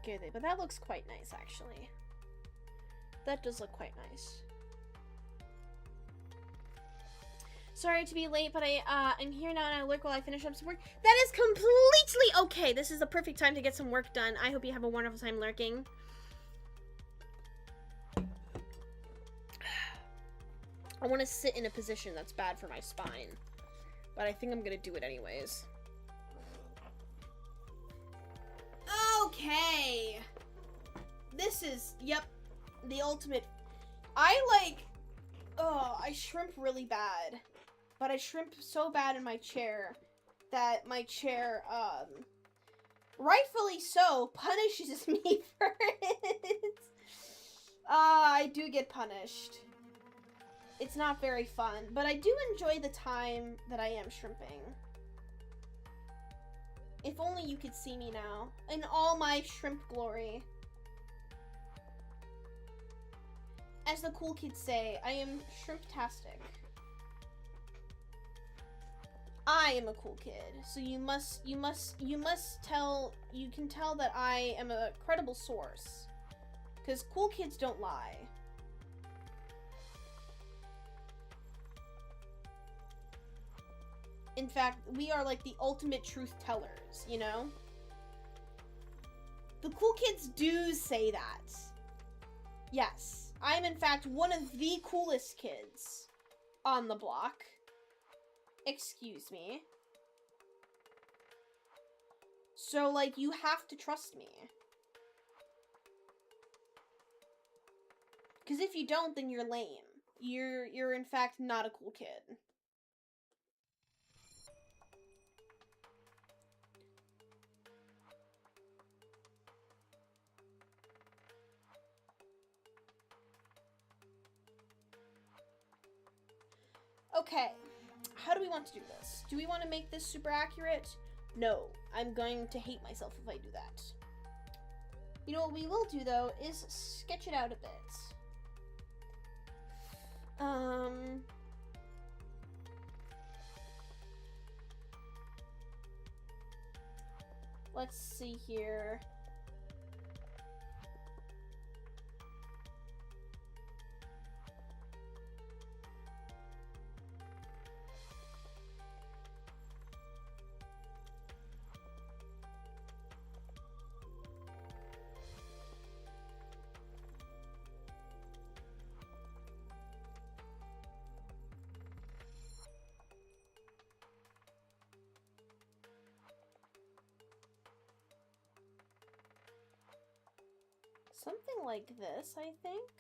Okay, but that looks quite nice, actually. That does look quite nice. Sorry to be late, but I'm here now and I lurk while I finish up some work. That is completely okay. This is the perfect time to get some work done. I hope you have a wonderful time lurking. I want to sit in a position that's bad for my spine, but I think I'm gonna do it anyways. Okay. This is, yep, the ultimate. I shrimp really bad. But I shrimp so bad in my chair that my chair, rightfully so, punishes me for it. I do get punished. It's not very fun, but I do enjoy the time that I am shrimping. If only you could see me now, in all my shrimp glory. As the cool kids say, I am shrimptastic. I am a cool kid, so you can tell that I am a credible source. Because cool kids don't lie. In fact, we are like the ultimate truth tellers, you know? The cool kids do say that. Yes, I am in fact one of the coolest kids on the block. Excuse me. So, like, you have to trust me. Because if you don't, then you're lame. You're in fact not a cool kid. Okay. How do we want to do this? Do we want to make this super accurate? No. I'm going to hate myself if I do that. You know what we will do, though, is sketch it out a bit. Let's see here. Something like this, I think.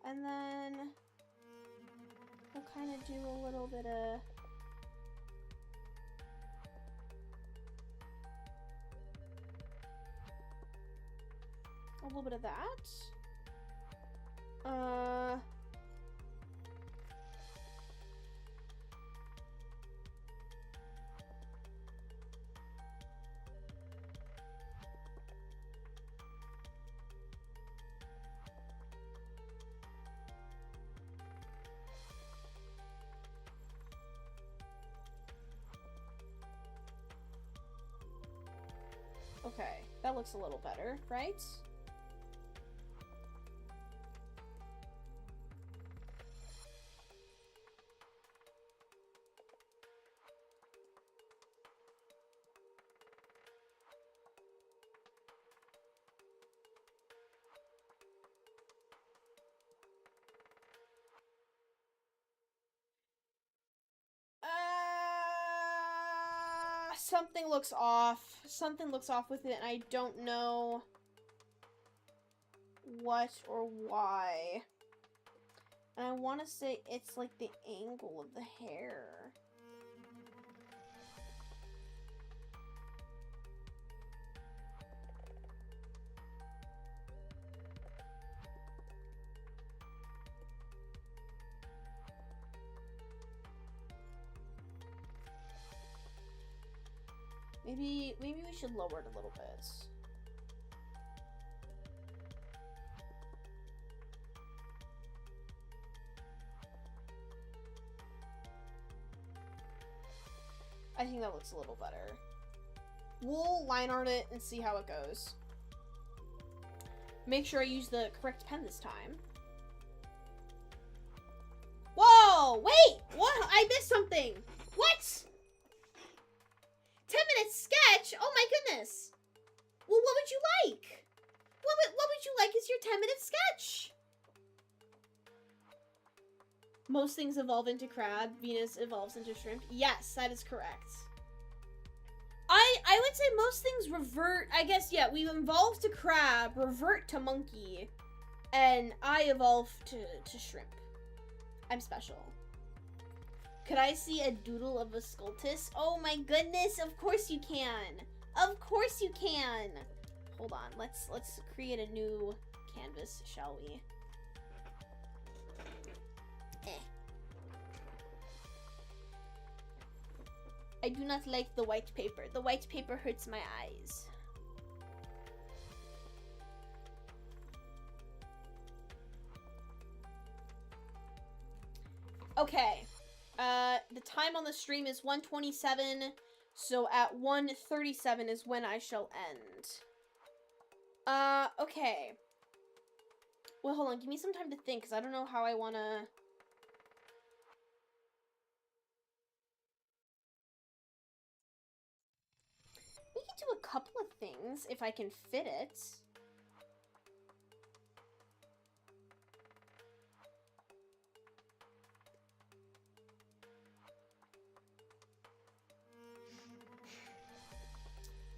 And then we'll kind of do a little bit of... a little bit of that. Okay, that looks a little better, right? Something looks off. Something looks off with it, and I don't know what or why. And I want to say it's like the angle of the hair. Maybe we should lower it a little bit. I think that looks a little better. We'll line art it and see how it goes. Make sure I use the correct pen this time. Whoa! Wait! What? I missed something! What? 10-minute sketch? Oh my goodness! Well, what would you like? What would you like as your 10-minute sketch? Most things evolve into crab. Venus evolves into shrimp. Yes, that is correct. I would say most things revert. I guess, yeah, we evolve to crab, revert to monkey, and I evolve to shrimp. I'm special. Could I see a doodle of a sculptus? Oh my goodness, of course you can. Of course you can. Hold on, let's create a new canvas, shall we? I do not like the white paper. The white paper hurts my eyes. Okay. The time on the stream is 1:27, so at 1:37 is when I shall end. Okay. Well, hold on, give me some time to think, because I don't know how I wanna... We can do a couple of things, if I can fit it.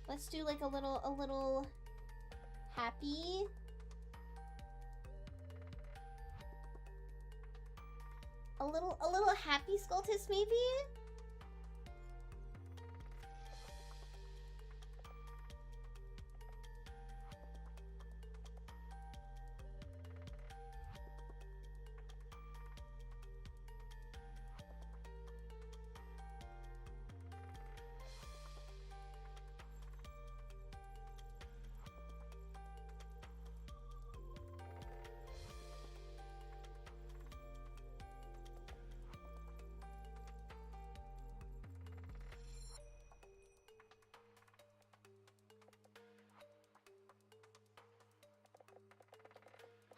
Let's do like a little happy. A little happy sculptus maybe?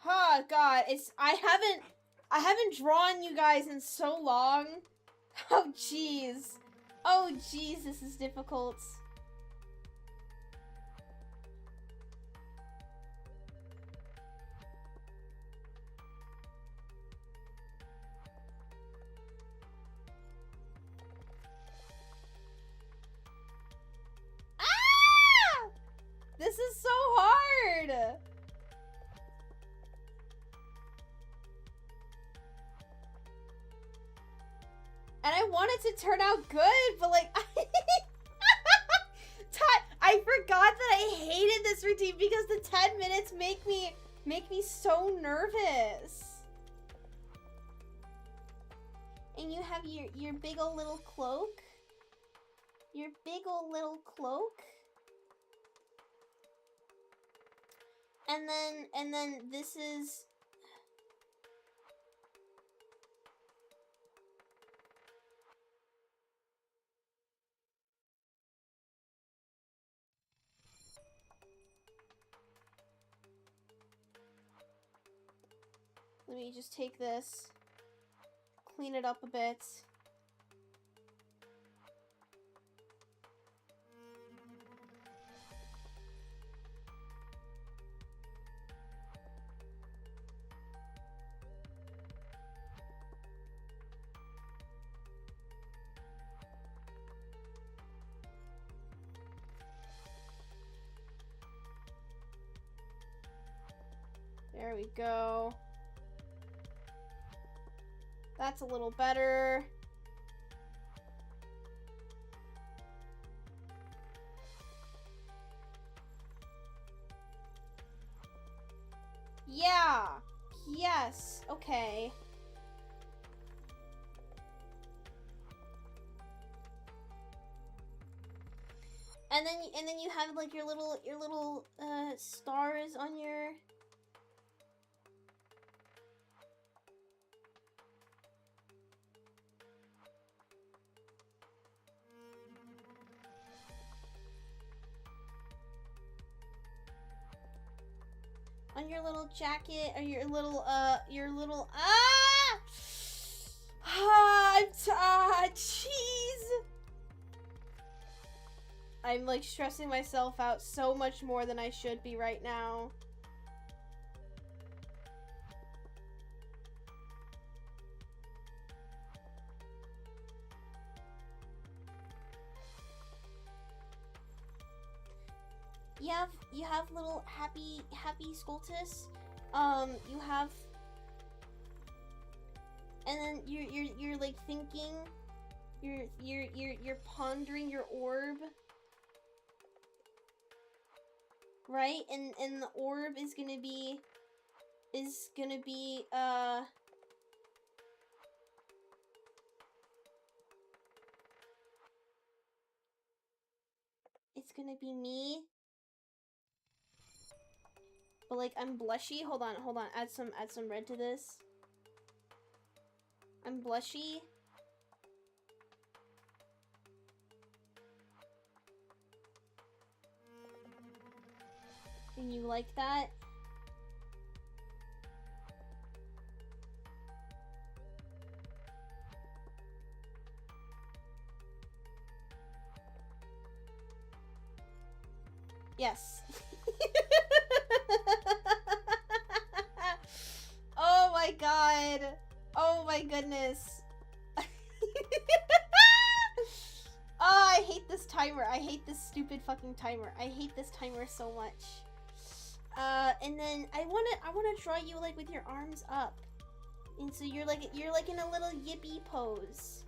Oh god, I haven't drawn you guys in so long. Oh jeez. Oh jeez, this is difficult. Ah! This is so hard. And I want it to turn out good, but like, I forgot that I hated this routine because the 10 minutes make me so nervous. And you have your big ol' little cloak. Your big ol' little cloak. And then this is... Let me just take this, clean it up a bit. There we go. That's a little better. Yeah. Yes. Okay. And then you have like your little stars on your little jacket, or your little jeez. I'm like stressing myself out so much more than I should be right now. You have little happy Sculptus. You have, and then you're like thinking, you're pondering your orb, right? And the orb is gonna be it's gonna be me. But like I'm blushy. Hold on. Add some red to this. I'm blushy. And you like that? Yes. Oh my god. Oh my goodness. Oh, I hate this timer. I hate this stupid fucking timer. I hate this timer so much. And then I wanna draw you like with your arms up. And so you're like in a little yippee pose.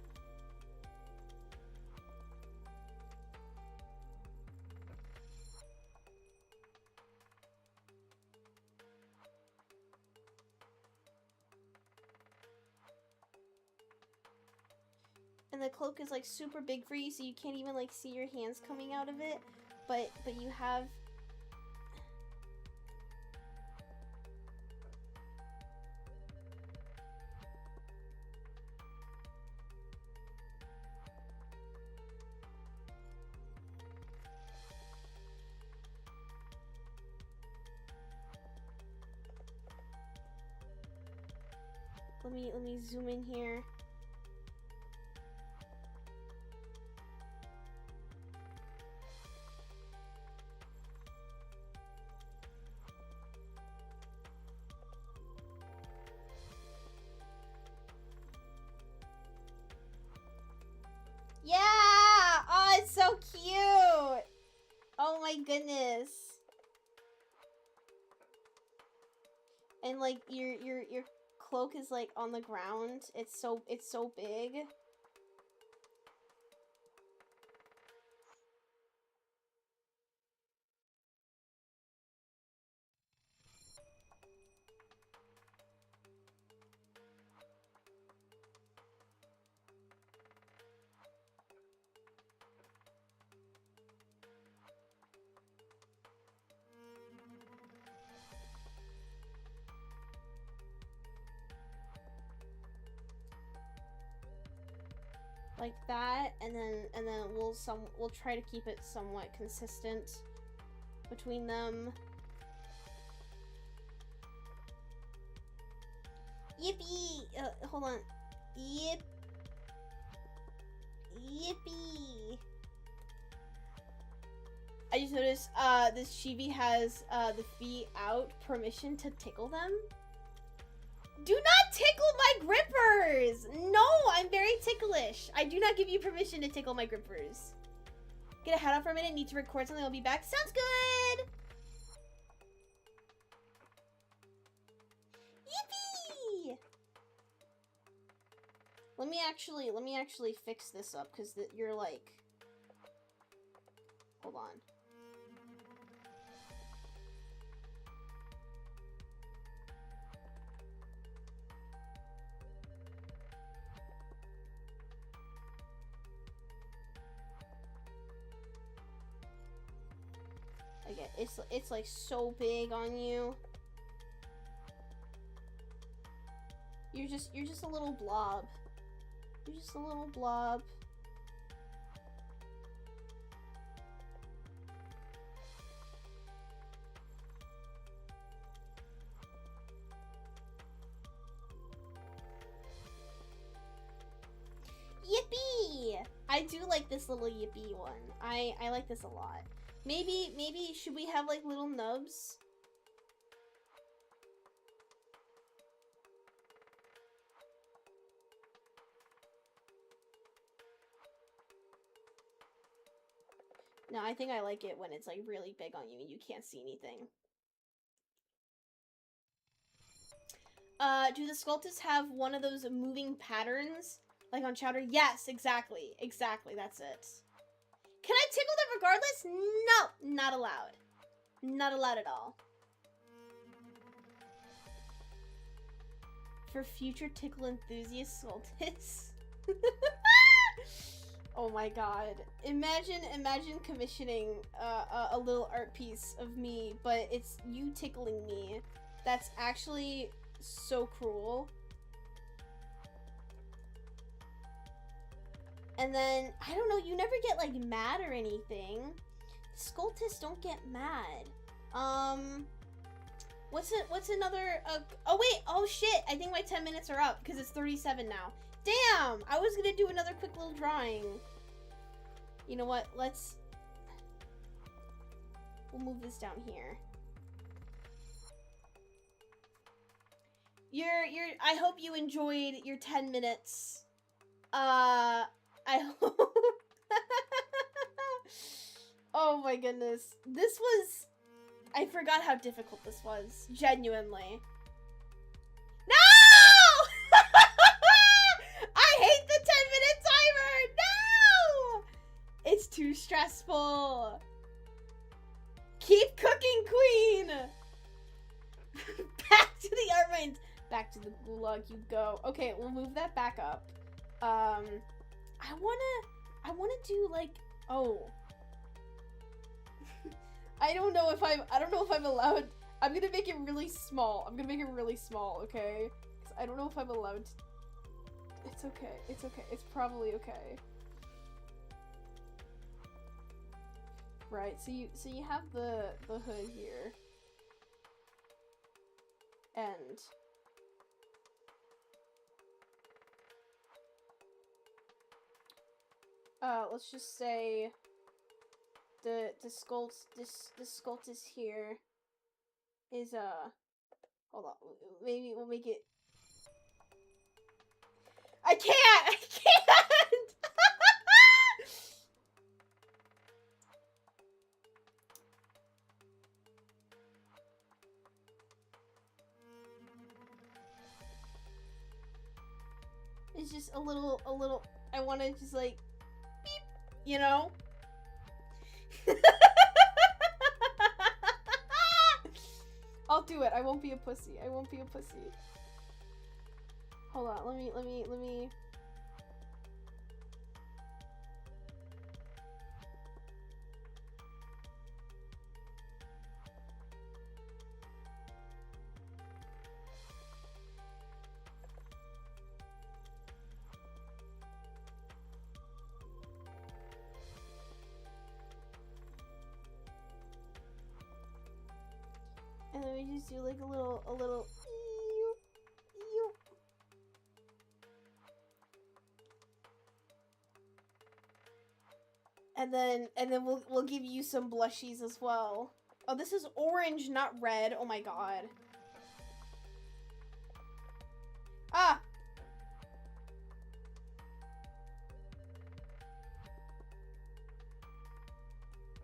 And the cloak is like super big for you, so you can't even like see your hands coming out of it. But you have let me zoom in here. Yeah! Oh, it's so cute! Oh my goodness. And like your cloak is like on the ground. It's so big. Like that, and then we'll try to keep it somewhat consistent between them. Yippee! Hold on. Yippee! I just noticed, this chibi has, the feet out, permission to tickle them. Do not tickle my grippers! No, I'm very ticklish. I do not give you permission to tickle my grippers. Get a hat out for a minute, need to record something, I'll be back. Sounds good! Yippee! Let me actually fix this up, because you're like... Hold on. Again, it's like so big on you. You're just a little blob. You're just a little blob. Yippee! I do like this little yippee one. I like this a lot. Maybe should we have like little nubs? No, I think I like it when it's like really big on you and you can't see anything. Do the Sculptus have one of those moving patterns like on Chowder? Yes, exactly. Exactly, that's it. Can I tickle them regardless? No, not allowed. Not allowed at all. For future tickle enthusiasts, Sculptus. Oh my god. Imagine commissioning a little art piece of me, but it's you tickling me. That's actually so cruel. And then, I don't know, you never get, like, mad or anything. Sculptists don't get mad. What's another, oh wait, oh shit, I think my 10 minutes are up, because it's 37 now. Damn! I was gonna do another quick little drawing. You know what, we'll move this down here. I hope you enjoyed your 10 minutes. I hope. Oh my goodness. This was... I forgot how difficult this was. Genuinely. No! I hate the 10-minute timer! No! It's too stressful. Keep cooking, queen! Back to the art mines. Back to the gulag you go. Okay, we'll move that back up. I wanna do like, oh. I don't know if I'm allowed. I'm gonna make it really small. Okay? 'Cause I don't know if I'm allowed to. It's okay. It's okay. It's probably okay. Right, so you have the hood here. And let's just say the Sculptus here is hold on, maybe we'll make it. I can't. It's just a little, I want to just like, beep, you know? I'll do it. I won't be a pussy. Hold on. Let me. And then we just do like a little And then we'll give you some blushies as well. Oh, this is orange, not red. Oh my god. Ah!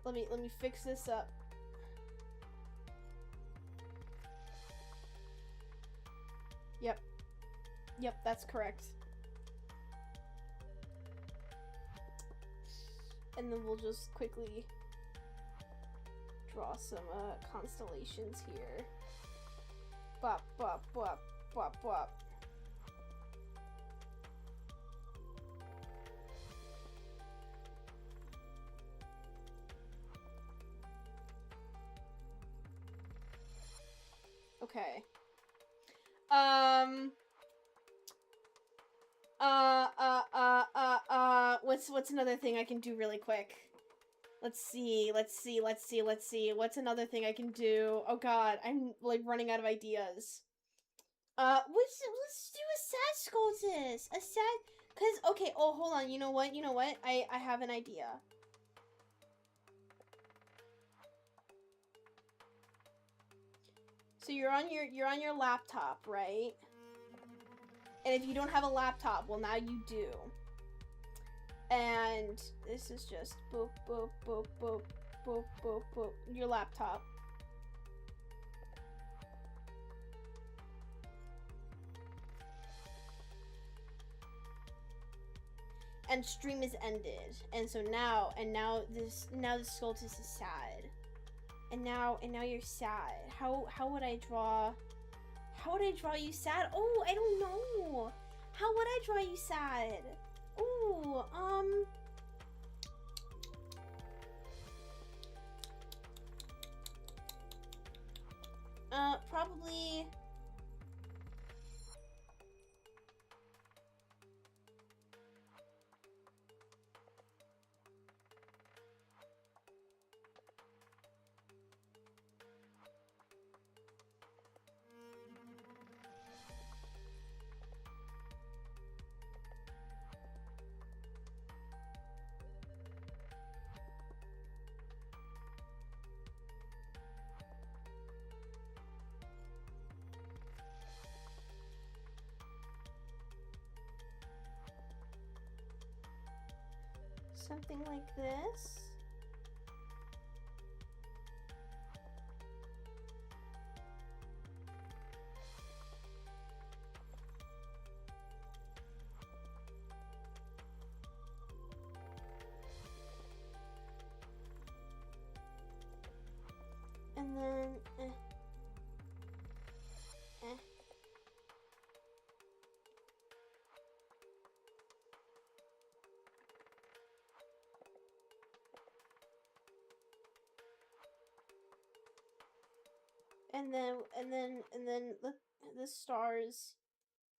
Let me fix this up. Yep. Yep, that's correct. And then we'll just quickly draw some constellations here. Bop, bop, bop, bop, bop. Okay. What's another thing I can do really quick? Let's see. What's another thing I can do? Oh god, I'm like running out of ideas. Let's do a sad sculptus. A sad, cause okay. Oh, hold on. You know what? I have an idea. So you're on your laptop, right? And if you don't have a laptop, well, now you do. And this is just boop, boop, boop, boop, boop, boop, boop. Your laptop. And stream is ended. And so now this sculptus is sad. And now you're sad. How would I draw you sad? Oh, I don't know. How would I draw you sad? Ooh, probably something like this. And then, and then the stars.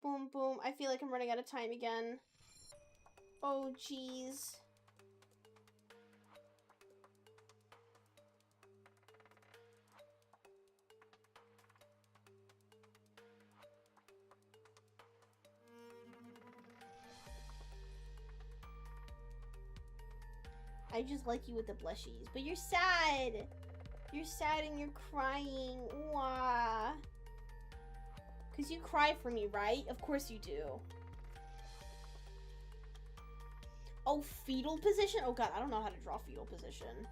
Boom, boom. I feel like I'm running out of time again. Oh, jeez. I just like you with the blushies, but you're sad. You're sad and you're crying. Wah. Cause you cry for me, right? Of course you do. Oh, fetal position? Oh god, I don't know how to draw fetal position.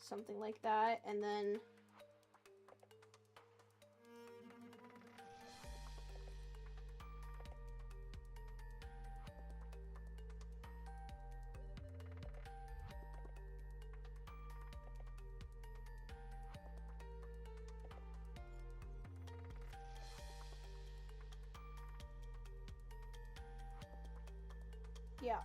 Something like that, and then yeah.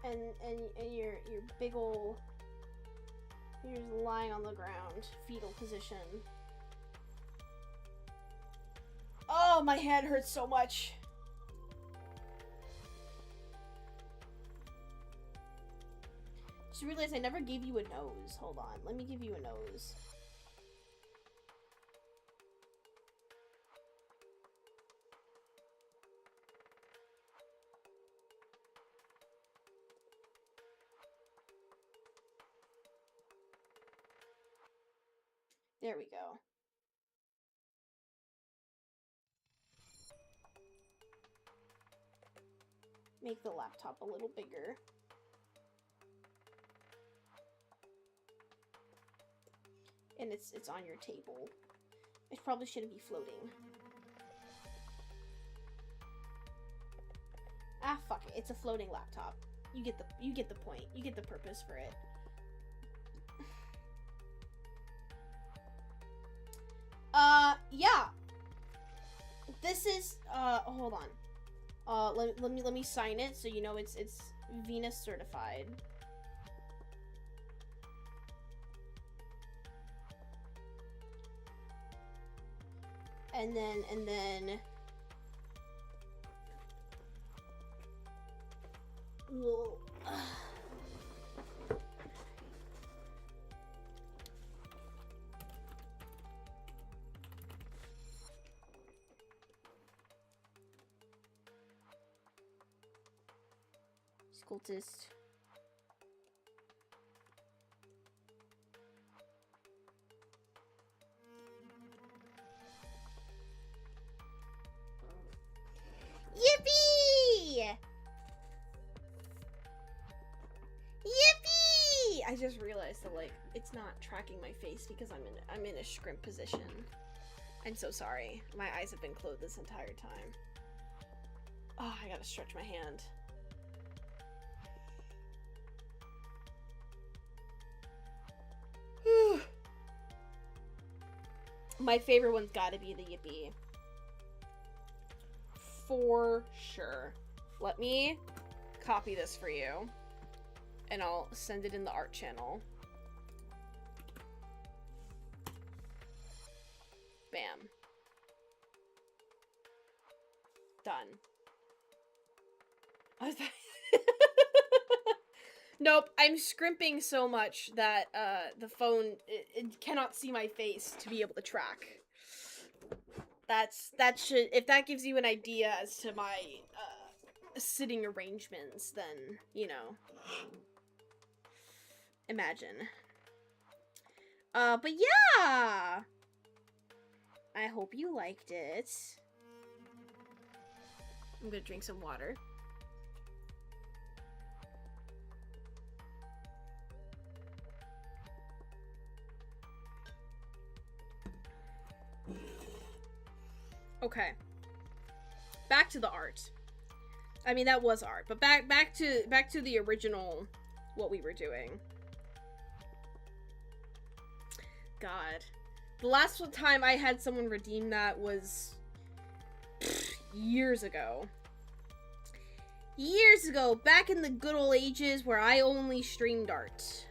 and your big ol', you're just lying on the ground, fetal position. Oh, my hand hurts so much. Just realized I never gave you a nose. Hold on, let me give you a nose. There we go. Make the laptop a little bigger. And it's on your table. It probably shouldn't be floating. Ah, fuck it. It's a floating laptop. You get the point. You get the purpose for it. Yeah. This is hold on. Let me sign it so you know it's Venus certified. And then we'll Cultist. Yippee! Yippee! I just realized that like it's not tracking my face because I'm in a scrimp position. I'm so sorry. My eyes have been closed this entire time. Oh, I gotta stretch my hand. My favorite one's gotta be the Yippee. For sure. Let me copy this for you. And I'll send it in the art channel. Bam. Done. Nope, I'm scrimping so much that the phone it cannot see my face to be able to track. That should, if that gives you an idea as to my sitting arrangements, then you know. Imagine. But yeah, I hope you liked it. I'm gonna drink some water. Okay. Back to the art. I mean, that was art, but back to the original what we were doing. God. The last time I had someone redeem that was years ago. Years ago, back in the good old ages where I only streamed art.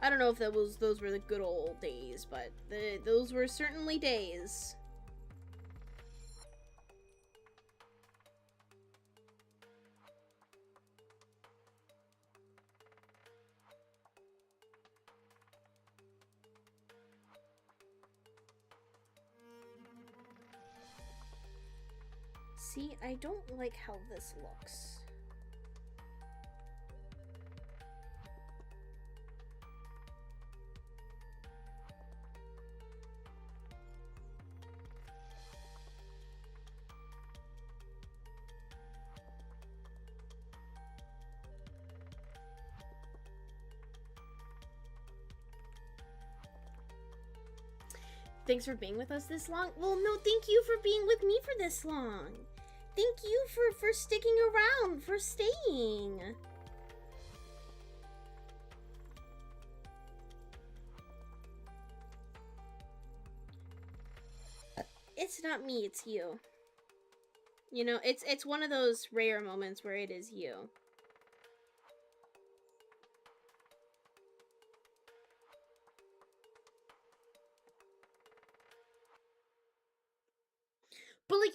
I don't know if those were the good old days, but those were certainly days. See, I don't like how this looks. Thanks for being with us this long. Well, no, thank you for being with me for this long. Thank you for sticking around, for staying. It's not me, it's you. You know, it's one of those rare moments where it is you.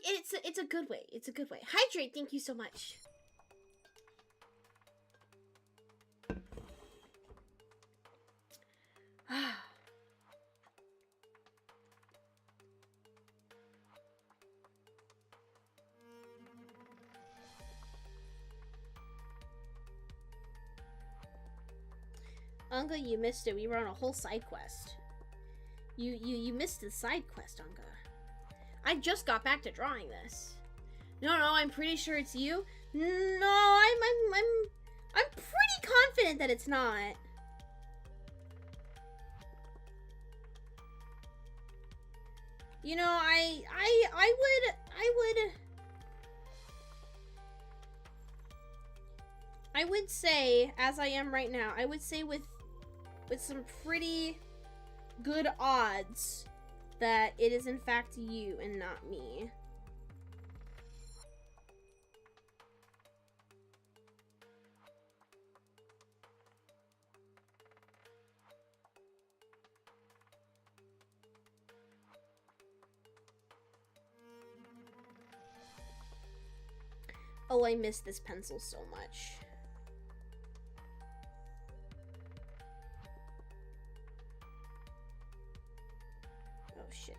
it's a good way. It's a good way. Hydrate, thank you so much. Unga, you missed it. We were on a whole side quest. You missed the side quest, Unga. I just got back to drawing this. No, I'm pretty sure it's you. No, I'm pretty confident that it's not. You know, I would say, as I am right now, I would say with some pretty good odds that it is in fact you and not me. Oh, I miss this pencil so much. Oh, shit.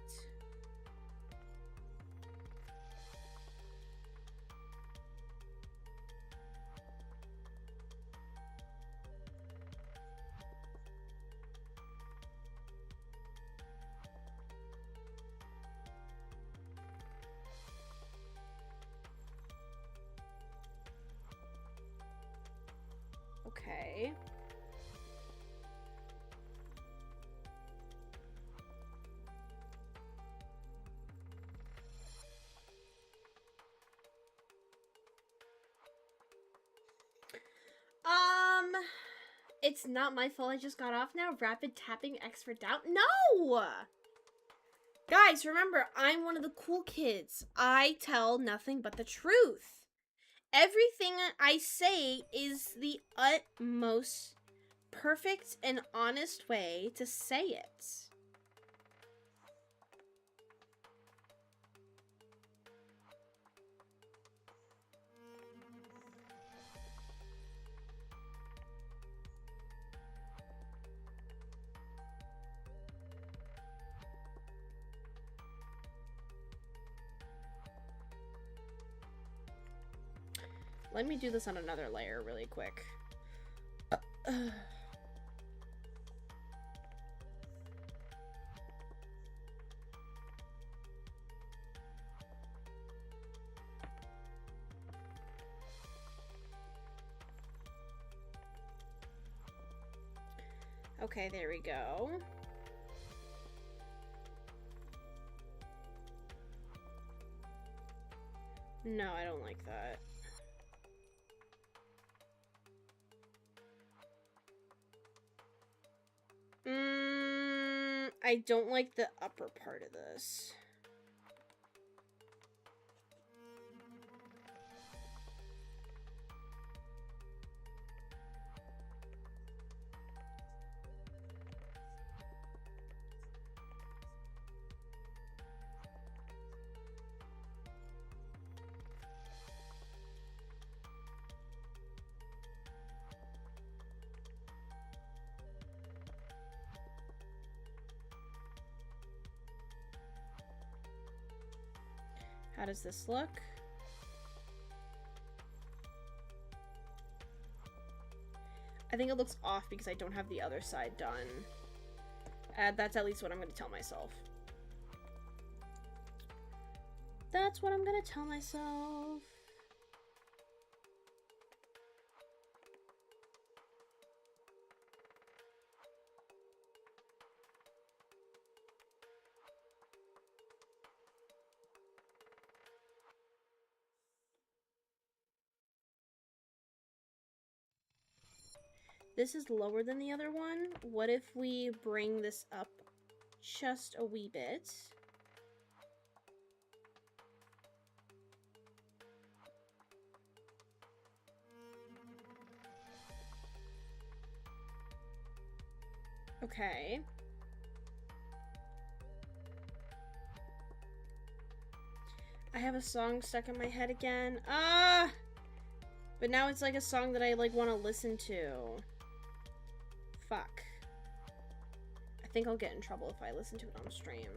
Okay. It's not my fault I just got off now. Rapid tapping X for doubt. No! Guys, remember, I'm one of the cool kids. I tell nothing but the truth. Everything I say is the utmost perfect and honest way to say it. Let me do this on another layer really quick. Okay, there we go. No, I don't like that. I don't like the upper part of this. How does this look? I think it looks off because I don't have the other side done. That's at least what I'm going to tell myself. That's what I'm going to tell myself. This is lower than the other one. What if we bring this up just a wee bit? Okay. I have a song stuck in my head again. Ah! But now it's like a song that I like want to listen to. Fuck. I think I'll get in trouble if I listen to it on stream.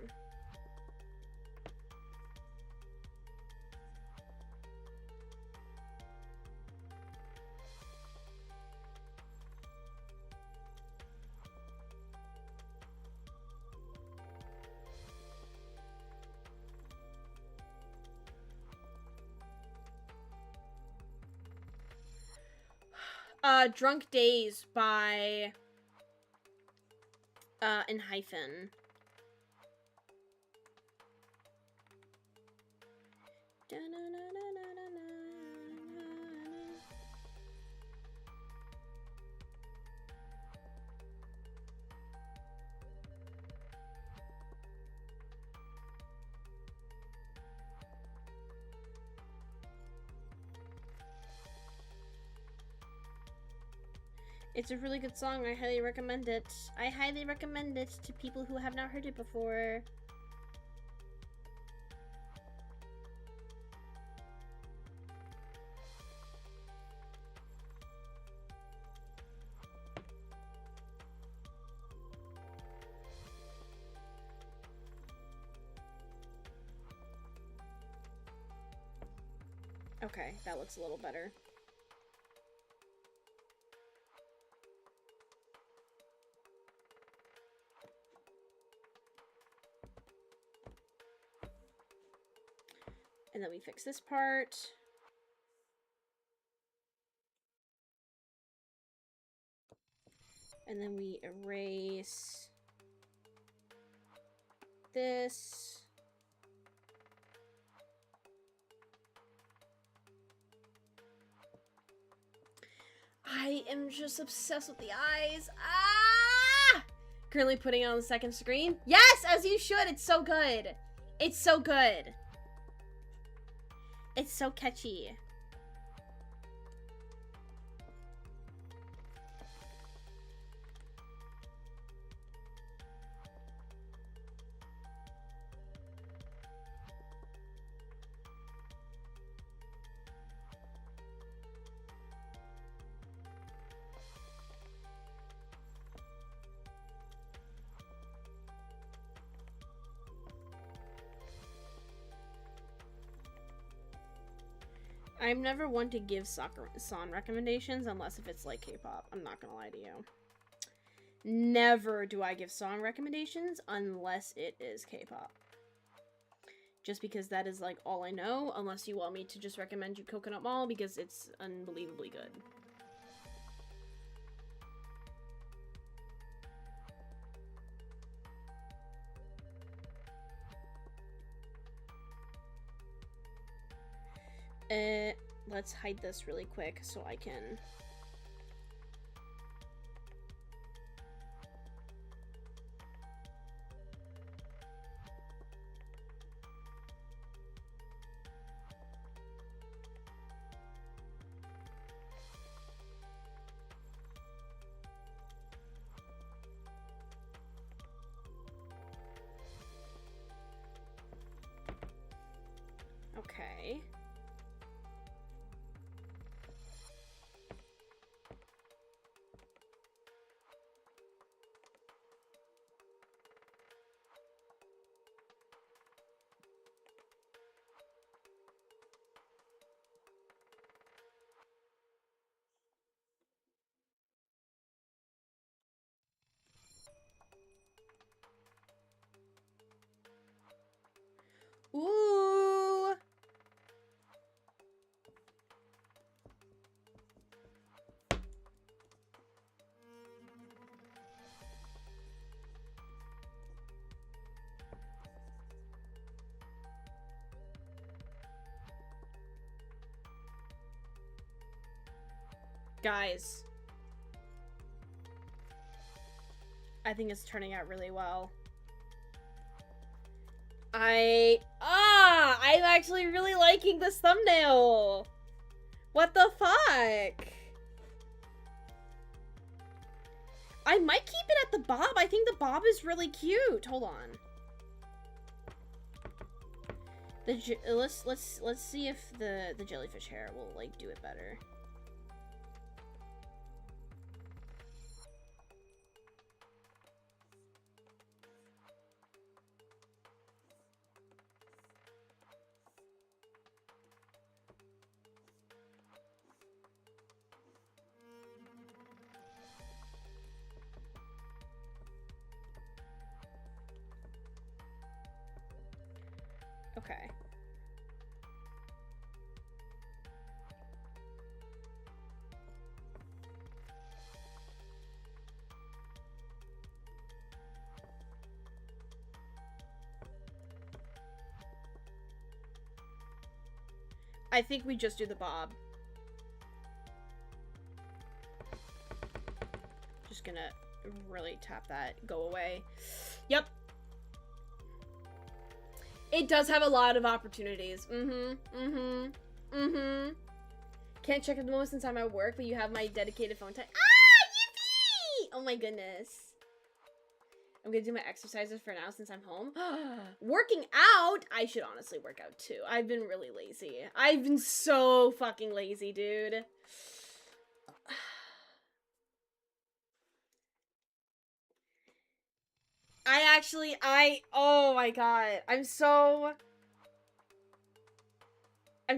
Drunk Days by in hyphen. It's a really good song. I highly recommend it. I highly recommend it to people who have not heard it before. Okay, that looks a little better. And then we fix this part. And then we erase this. I am just obsessed with the eyes. Ah! Currently putting it on the second screen. Yes, as you should. It's so good. It's so good. It's so catchy. I'm never one to give song recommendations unless if it's like K-pop. I'm not gonna lie to you. Never do I give song recommendations unless it is K-pop. Just because that is like all I know, unless you want me to just recommend you Coconut Mall because it's unbelievably good. Let's hide this really quick so I can... Okay. Ooh! Guys. I think it's turning out really well. I'm actually really liking this thumbnail. What the fuck? I might keep it at the bob. I think the bob is really cute. Hold on. Let's see if the jellyfish hair will like do it better. Okay. I think we just do the bob. Just gonna really tap that. Go away. Yep. It does have a lot of opportunities. Can't check at the moment since I'm at work, but you have my dedicated phone time. Ah, yippee! Oh my goodness. I'm gonna do my exercises for now since I'm home. Working out? I should honestly work out too. I've been really lazy. I've been so fucking lazy, dude. Oh my god. I'm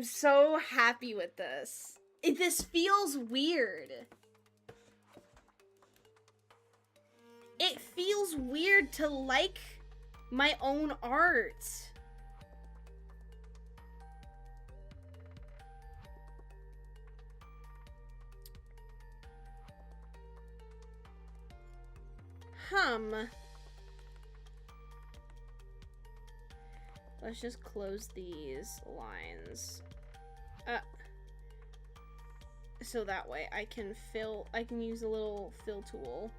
so happy with this. This feels weird. It feels weird to like my own art. Let's just close these lines. So that way I can use a little fill tool.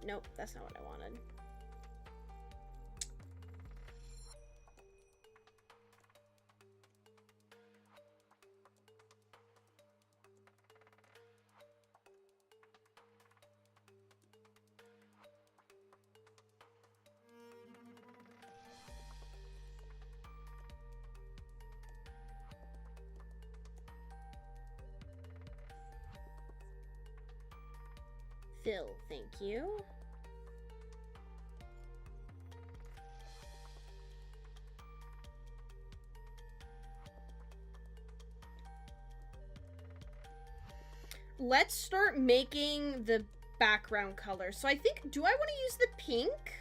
Nope, that's not what I wanted. Fill, thank you. Let's start making the background color. So I think, do I want to use the pink?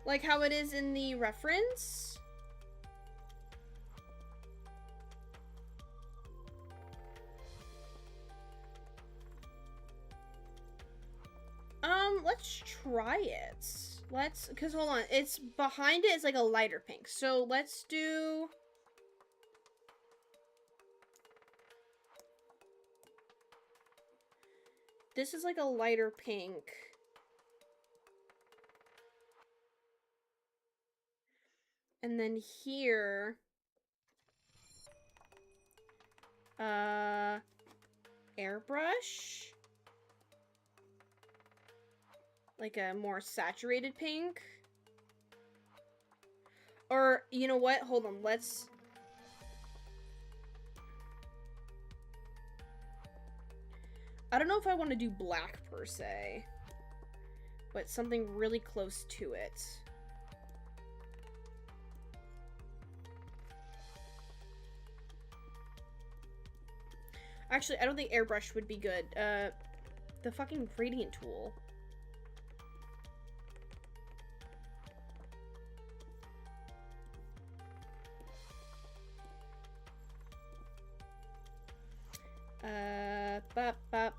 Like how it is in the reference? Let's try it. Because hold on, it's behind it is like a lighter pink. So let's do... This is like a lighter pink. And then here... airbrush? Like a more saturated pink? Or, you know what? Hold on, let's... I don't know if I want to do black per se, but something really close to it. Actually, I don't think airbrush would be good. The fucking gradient tool. Bop.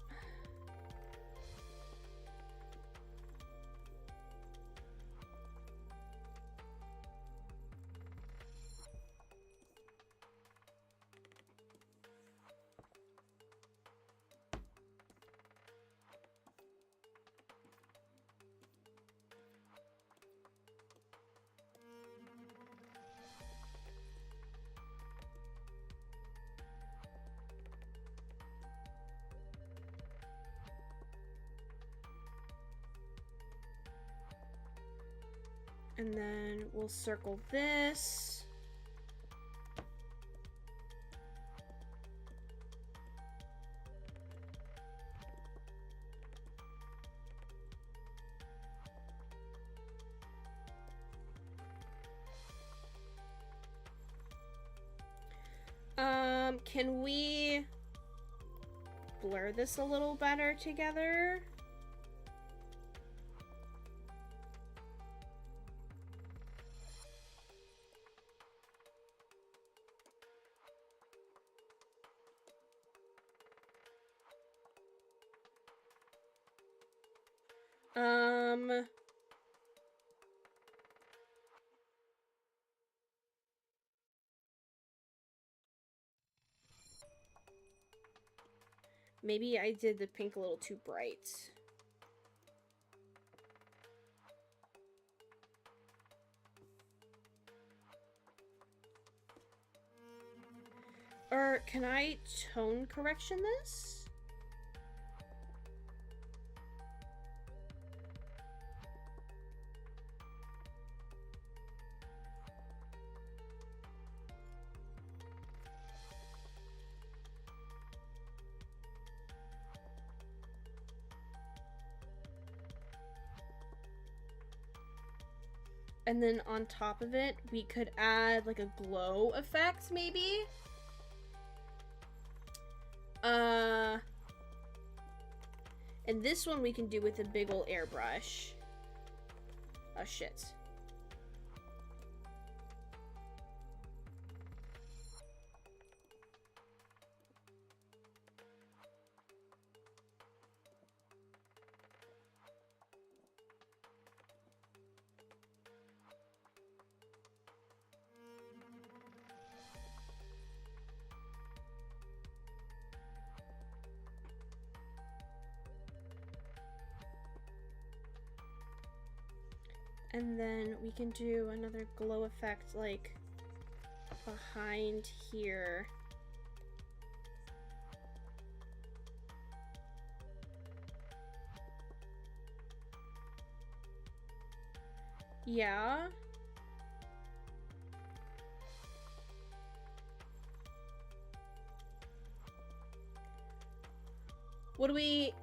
And then we'll circle this. Can we blur this a little better together? Maybe I did the pink a little too bright. Or can I tone correction this? And then on top of it, we could add like a glow effect, maybe? And this one we can do with a big ol' airbrush. Oh, shit. And then we can do another glow effect, like, behind here. Yeah. What do we...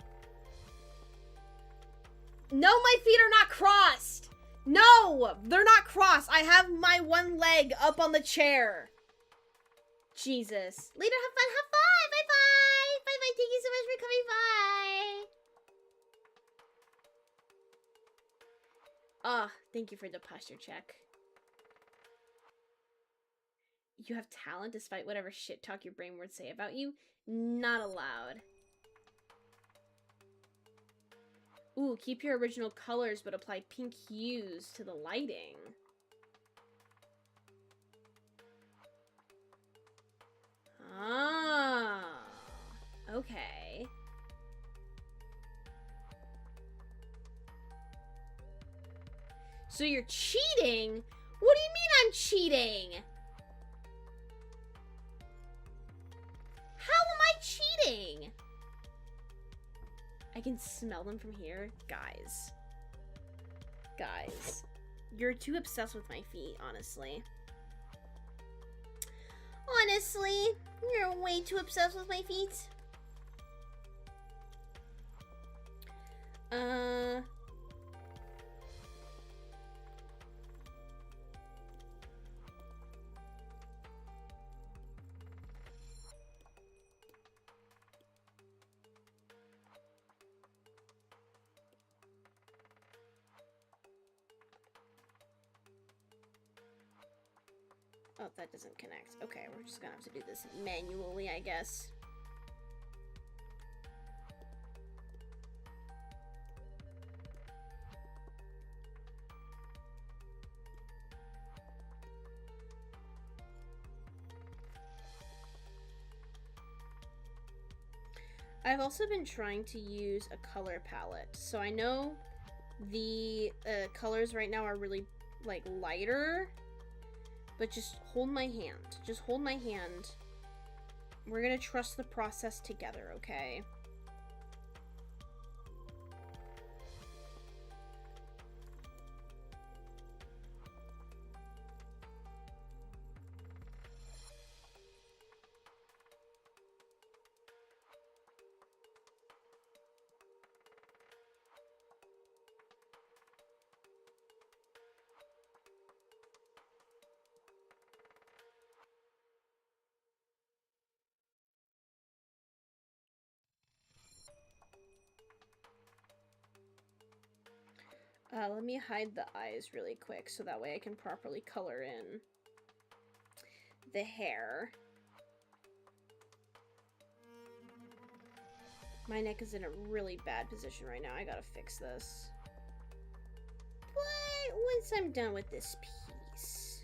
No, my feet are not crossed! No! They're not crossed! I have my one leg up on the chair. Jesus. Later, have fun, have fun! Bye-bye! Bye-bye, thank you so much for coming by! Ah, thank you for the posture check. You have talent despite whatever shit talk your brain would say about you? Not allowed. Ooh, keep your original colors but apply pink hues to the lighting. Ah, okay. So you're cheating? What do you mean I'm cheating? How am I cheating? I can smell them from here. Guys. Guys. You're too obsessed with my feet, honestly. Honestly, you're way too obsessed with my feet. Oh, that doesn't connect. Okay, we're just gonna have to do this manually, I guess. I've also been trying to use a color palette. So I know the colors right now are really, like, lighter. But just hold my hand. Just hold my hand. We're gonna trust the process together, okay? Let me hide the eyes really quick so that way I can properly color in the hair. My neck is in a really bad position right now. I gotta fix this. But once I'm done with this piece...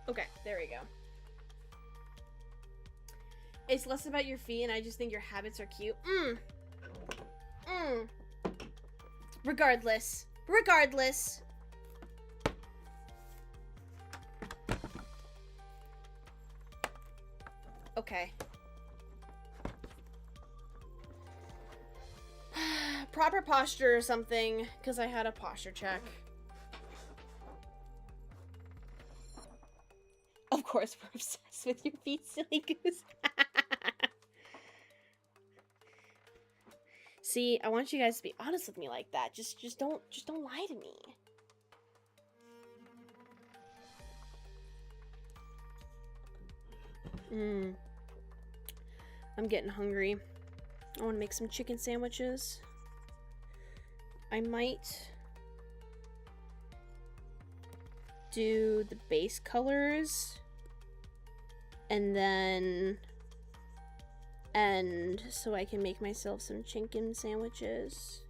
Okay, there we go. It's less about your feet, and I just think your habits are cute. Regardless. Regardless. Okay. Proper posture or something, because I had a posture check. Of course, we're obsessed with your feet, silly goose. See, I want you guys to be honest with me like that. Just don't lie to me. I'm getting hungry. I want to make some chicken sandwiches. I might do the base colors and then end so I can make myself some chicken sandwiches.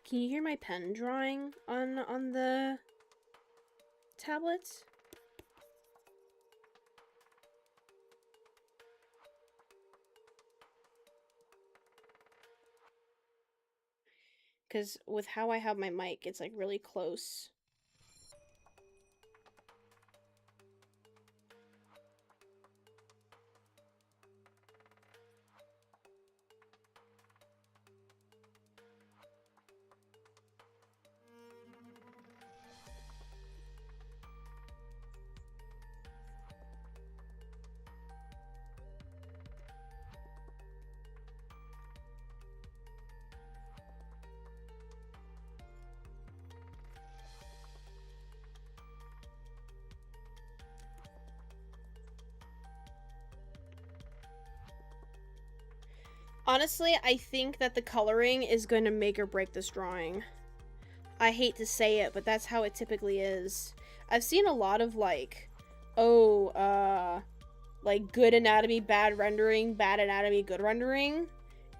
Can you hear my pen drawing on the tablets? Because with how I have my mic, it's like really close. Honestly, I think that the coloring is going to make or break this drawing. I hate to say it, but that's how it typically is. I've seen a lot of, like, like, good anatomy, bad rendering, bad anatomy, good rendering.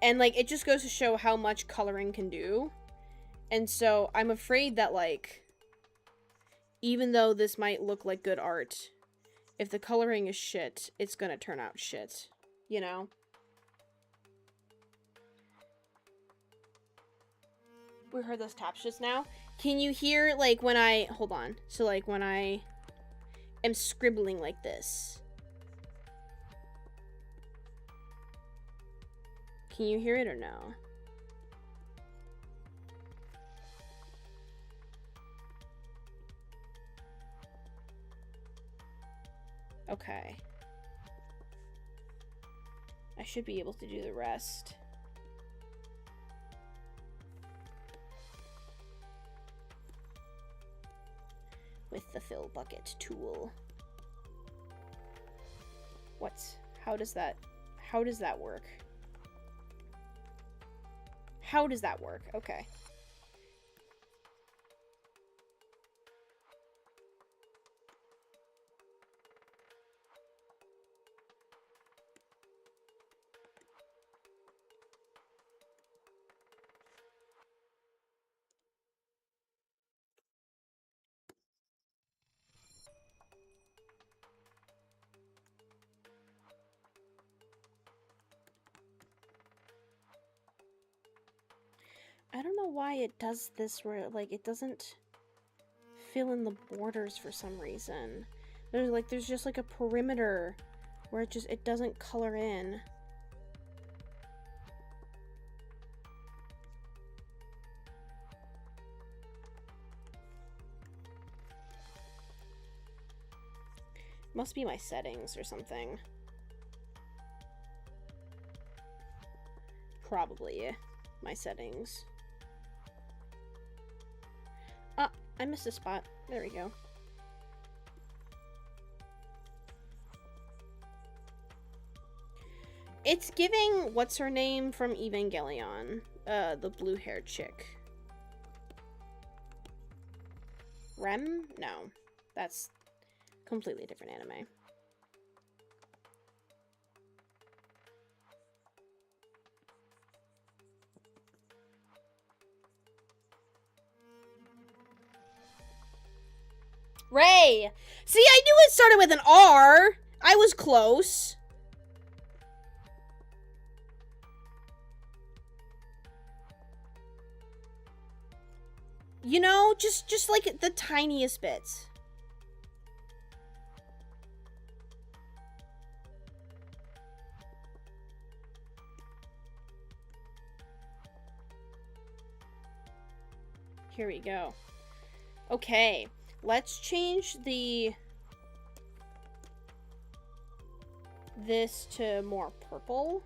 And, like, it just goes to show how much coloring can do. And so, I'm afraid that, like, even though this might look like good art, if the coloring is shit, it's gonna turn out shit. You know? We heard those taps just now. Can you hear, like, when I... Hold on. So, like, when I am scribbling like this. Can you hear it or no? Okay. I should be able to do the rest. With the fill bucket tool. How does that work? How does that work? Okay. I don't know why it does this where, like, it doesn't fill in the borders for some reason. There's just, like, a perimeter where it doesn't color in. Must be my settings or something. Probably my settings. Ah, I missed a spot. There we go. It's giving what's her name from Evangelion, the blue-haired chick. Rem? No, that's completely different anime. Ray! See, I knew it started with an R! I was close. You know, just like the tiniest bits. Here we go. Okay, let's change this to more purple.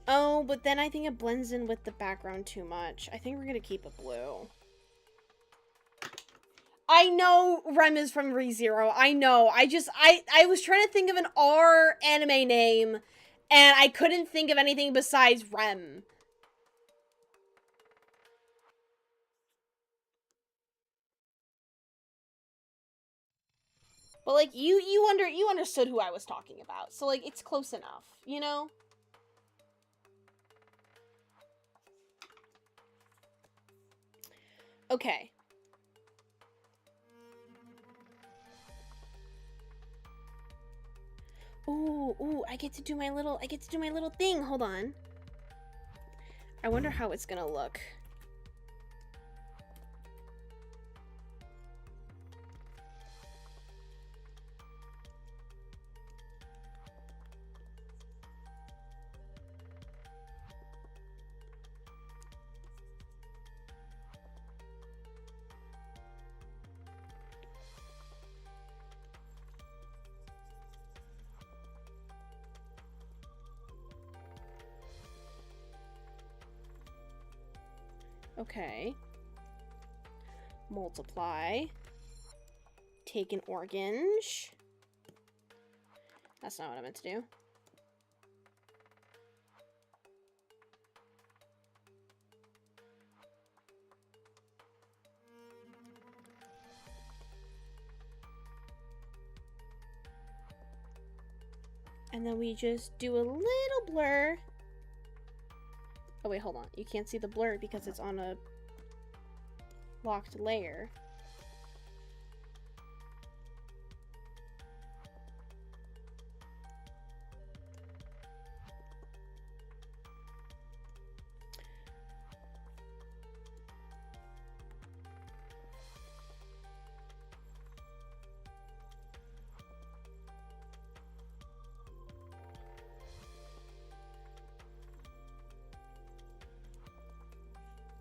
Oh, but then I think it blends in with the background too much. I think we're gonna keep it blue. I know Rem is from ReZero. I know. I was trying to think of an R anime name, and I couldn't think of anything besides Rem. But like you understood who I was talking about. So like it's close enough, you know? Okay. Ooh, I get to do my little thing. Hold on. I wonder how it's gonna look. Okay. Multiply. Take an orange. That's not what I meant to do. And then we just do a little blur. Oh wait, hold on. You can't see the blur because it's on a locked layer.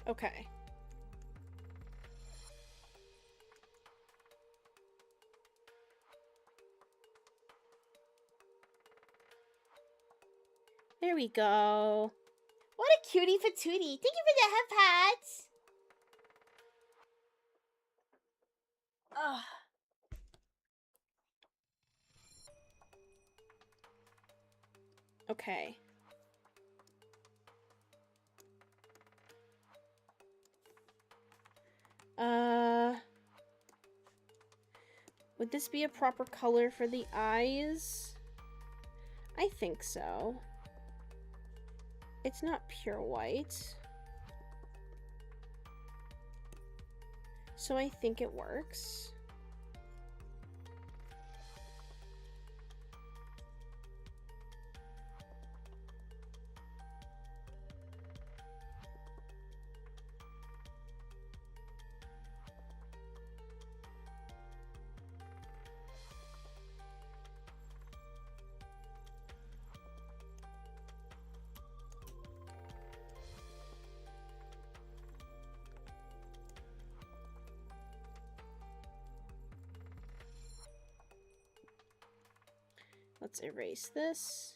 Okay. There we go. What a cutie patootie. Thank you for the head pats. Ugh. Okay. Would this be a proper color for the eyes? I think so. It's not pure white. So I think it works. Let's erase this.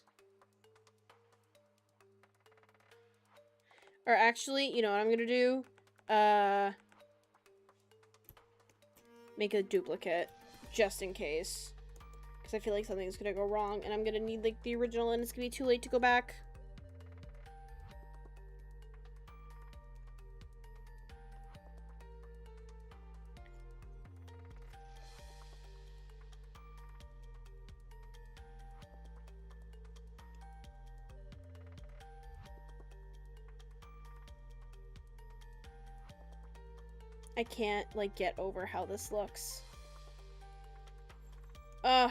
Or actually, you know what I'm gonna do? Make a duplicate, just in case. Because I feel like something's gonna go wrong, and I'm gonna need, like, the original, and it's gonna be too late to go back. I can't, like, get over how this looks. Ugh.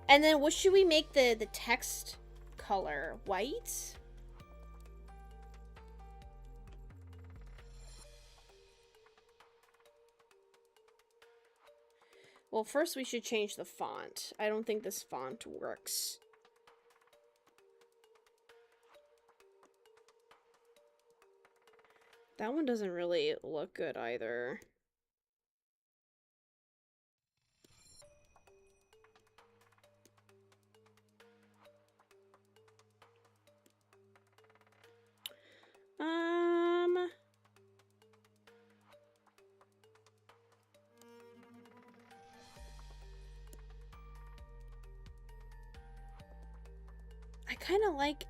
And then what should we make the text color? White? Well, first we should change the font. I don't think this font works. That one doesn't really look good either. I kind of like...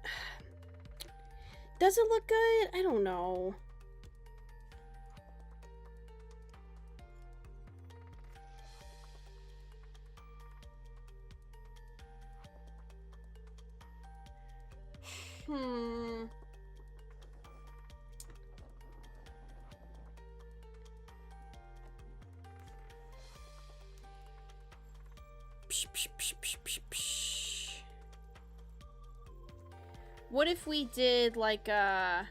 Does it look good? I don't know. What if we did like a...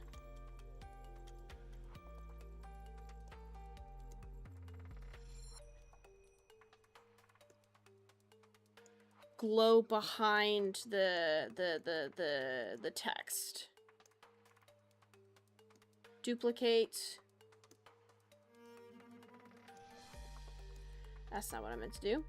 glow behind the text. Duplicate. That's not what I meant to do.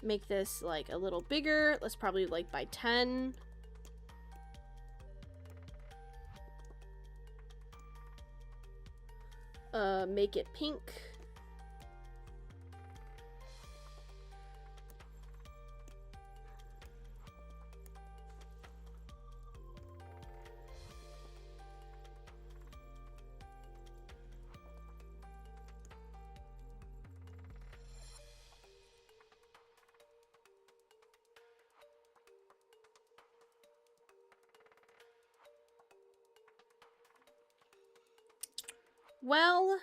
Make this like a little bigger. Let's probably like by 10. Make it pink. Well,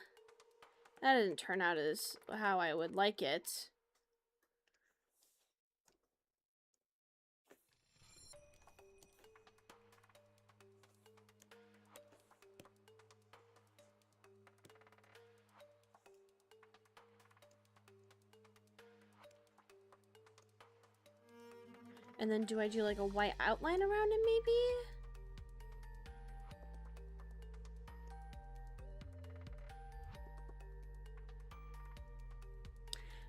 that didn't turn out as how I would like it. And then do I do like a white outline around it maybe?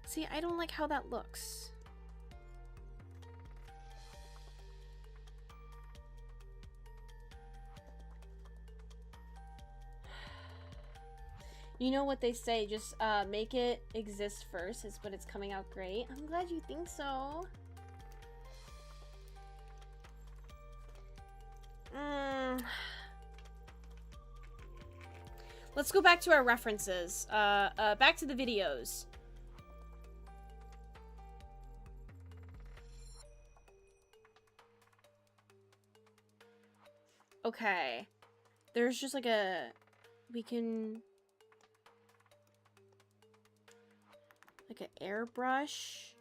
See, I don't like how that looks. You know what they say, just make it exist first, but it's coming out great. I'm glad you think so. Let's go back to our references. Back to the videos. Okay. There's just like a... We can... Like an airbrush.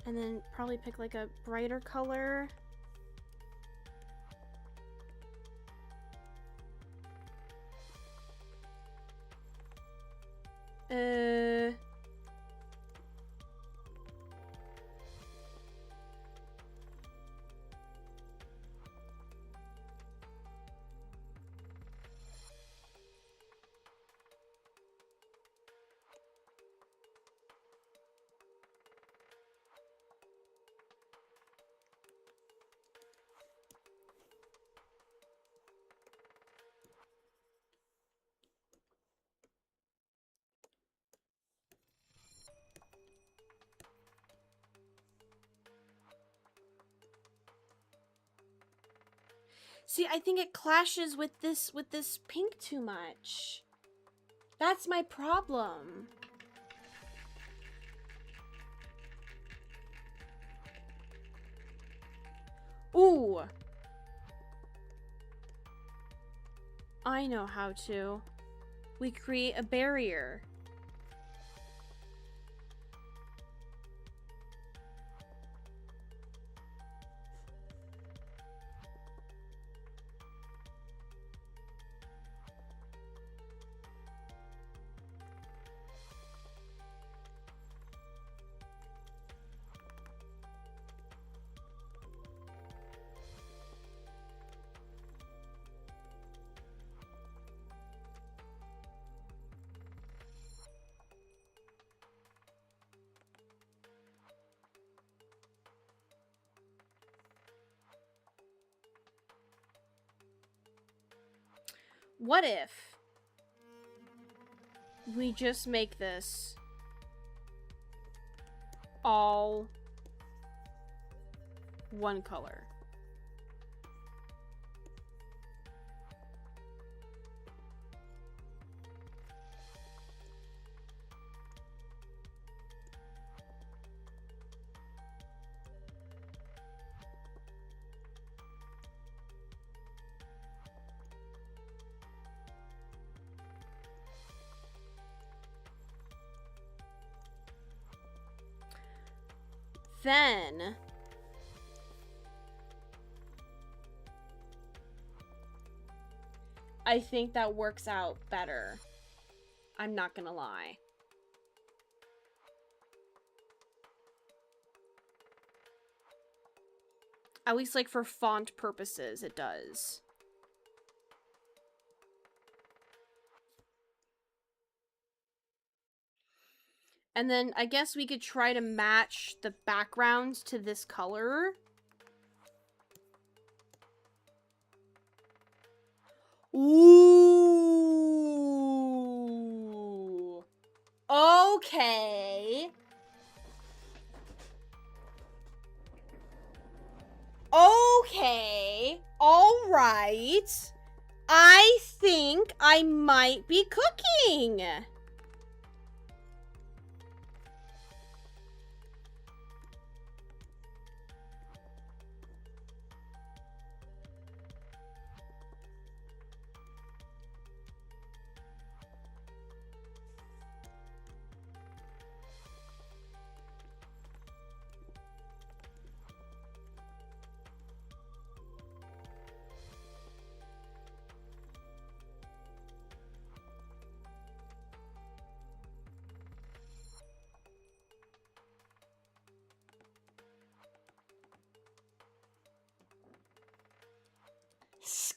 And then probably pick like a brighter color. See, I think it clashes with this pink too much. That's my problem. Ooh. I know how to. We create a barrier. What if we just make this all one color? Then I think that works out better. I'm not gonna lie. At least, like, for font purposes, it does. And then I guess we could try to match the backgrounds to this color. Ooh. Okay. Okay. All right. I think I might be cooking.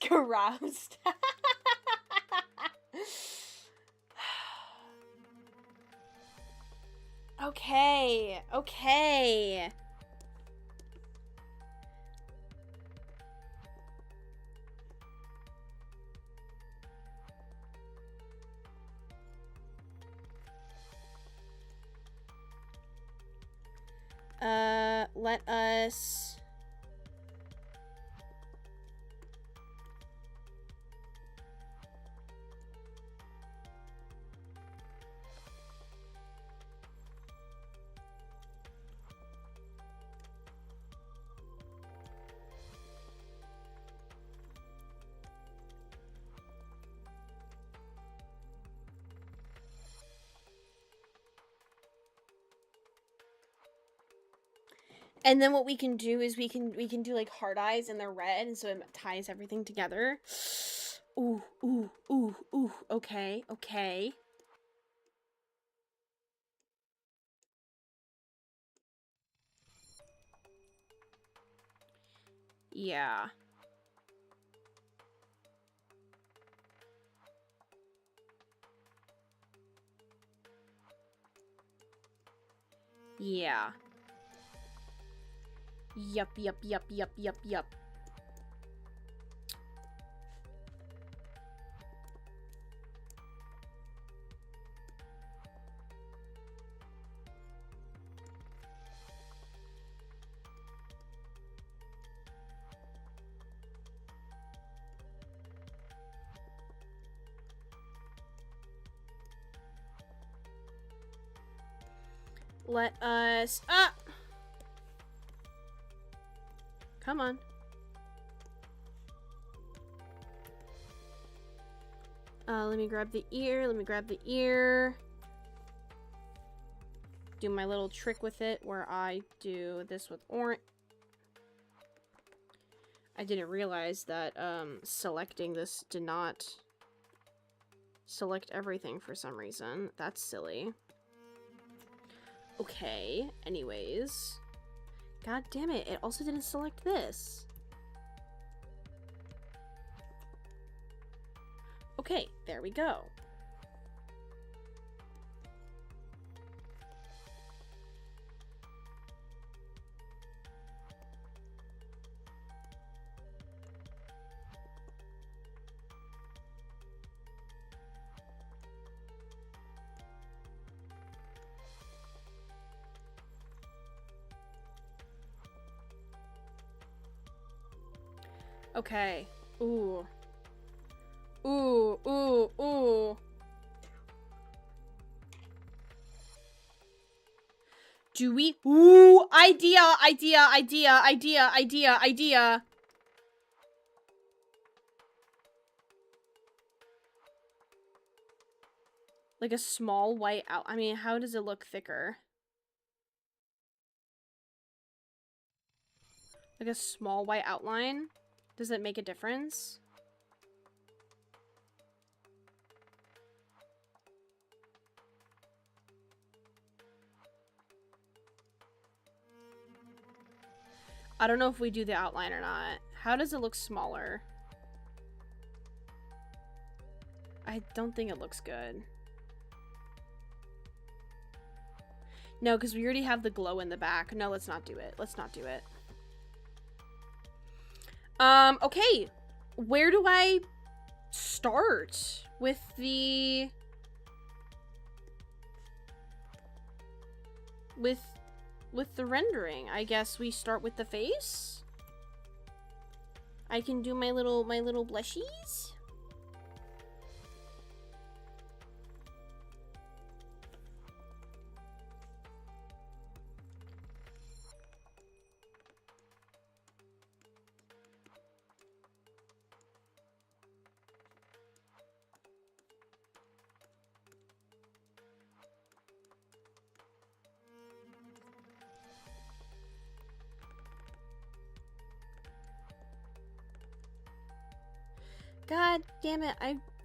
Caroused. Okay, okay. Let us... And then what we can do is we can do like heart eyes and they're red, and so it ties everything together. Ooh, ooh, ooh, ooh. Okay, okay. Yeah. Yeah. Yup, yup, yup, yup, yup, yup. Let us up. Come on. Let me grab the ear. Let me grab the ear. Do my little trick with it where I do this with orange. I didn't realize that selecting this did not select everything for some reason. That's silly. Okay, anyways. God damn it, it also didn't select this. Okay, there we go. Okay. Ooh. Ooh, ooh, ooh. Do we? Ooh, idea, idea, idea, idea, idea, idea. Like a small white out. I mean, how does it look thicker? Like a small white outline? Does it make a difference? I don't know if we do the outline or not. How does it look smaller? I don't think it looks good. No, because we already have the glow in the back. No, let's not do it. Let's not do it. Okay. Where do I start with the... With the rendering? I guess we start with the face? I can do my little blushies? God damn it,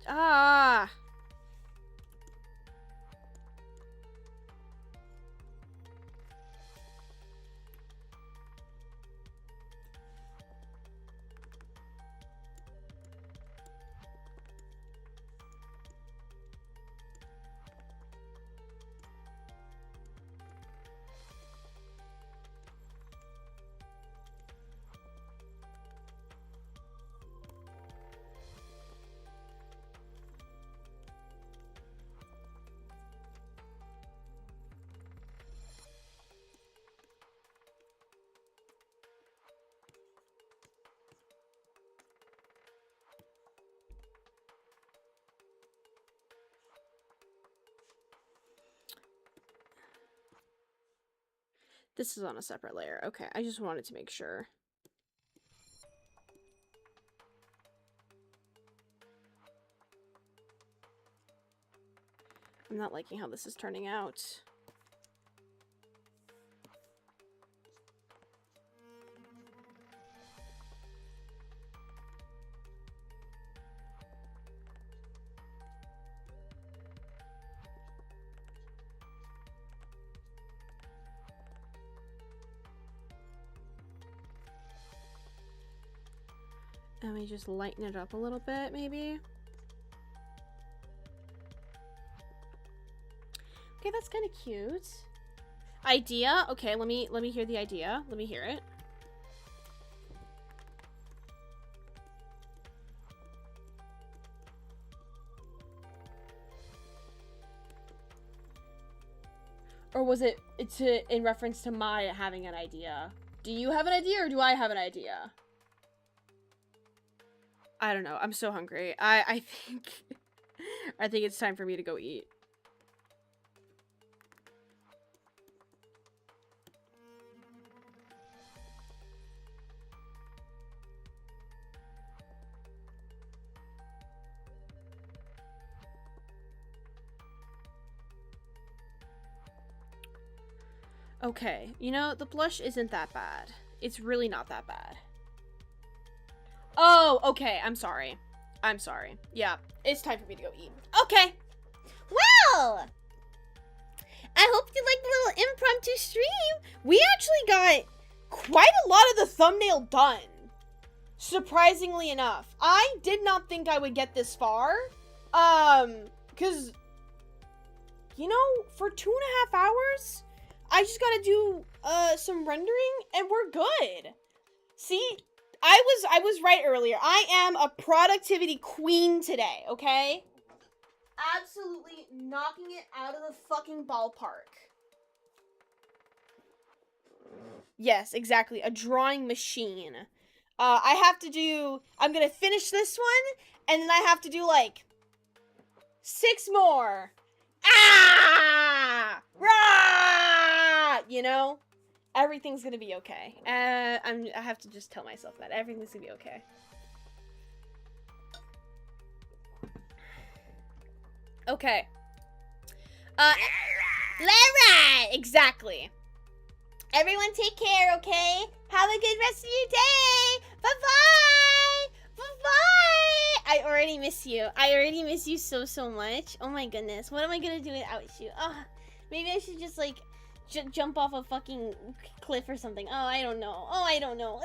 ah! This is on a separate layer. Okay, I just wanted to make sure. I'm not liking how this is turning out. And we just lighten it up a little bit, maybe. Okay, that's kind of cute. Idea? Okay, let me hear the idea. Let me hear it. Or was it in reference to my having an idea? Do you have an idea or do I have an idea? I don't know. I'm so hungry. I think I think it's time for me to go eat. Okay, you know, the blush isn't that bad. It's really not that bad. Oh, okay, I'm sorry. I'm sorry. Yeah, it's time for me to go eat. Okay. Well, I hope you liked the little impromptu stream. We actually got quite a lot of the thumbnail done. Surprisingly enough. I did not think I would get this far. Because, you know, for 2.5 hours, I just gotta do some rendering and we're good. See, I was right earlier. I am a productivity queen today, okay? Absolutely knocking it out of the fucking ballpark. Yes, exactly. A drawing machine. I'm gonna finish this one, and then I have to do like 6 more. Ah! Rah! You know? Everything's gonna be okay. I have to just tell myself that. Everything's gonna be okay. Okay. Lara! Exactly. Everyone take care, okay? Have a good rest of your day! Bye-bye! Bye-bye! I already miss you. I already miss you so, so much. Oh my goodness. What am I gonna do without you? Oh, maybe I should just, like, jump off a fucking cliff or something. Oh, I don't know. Oh, I don't know.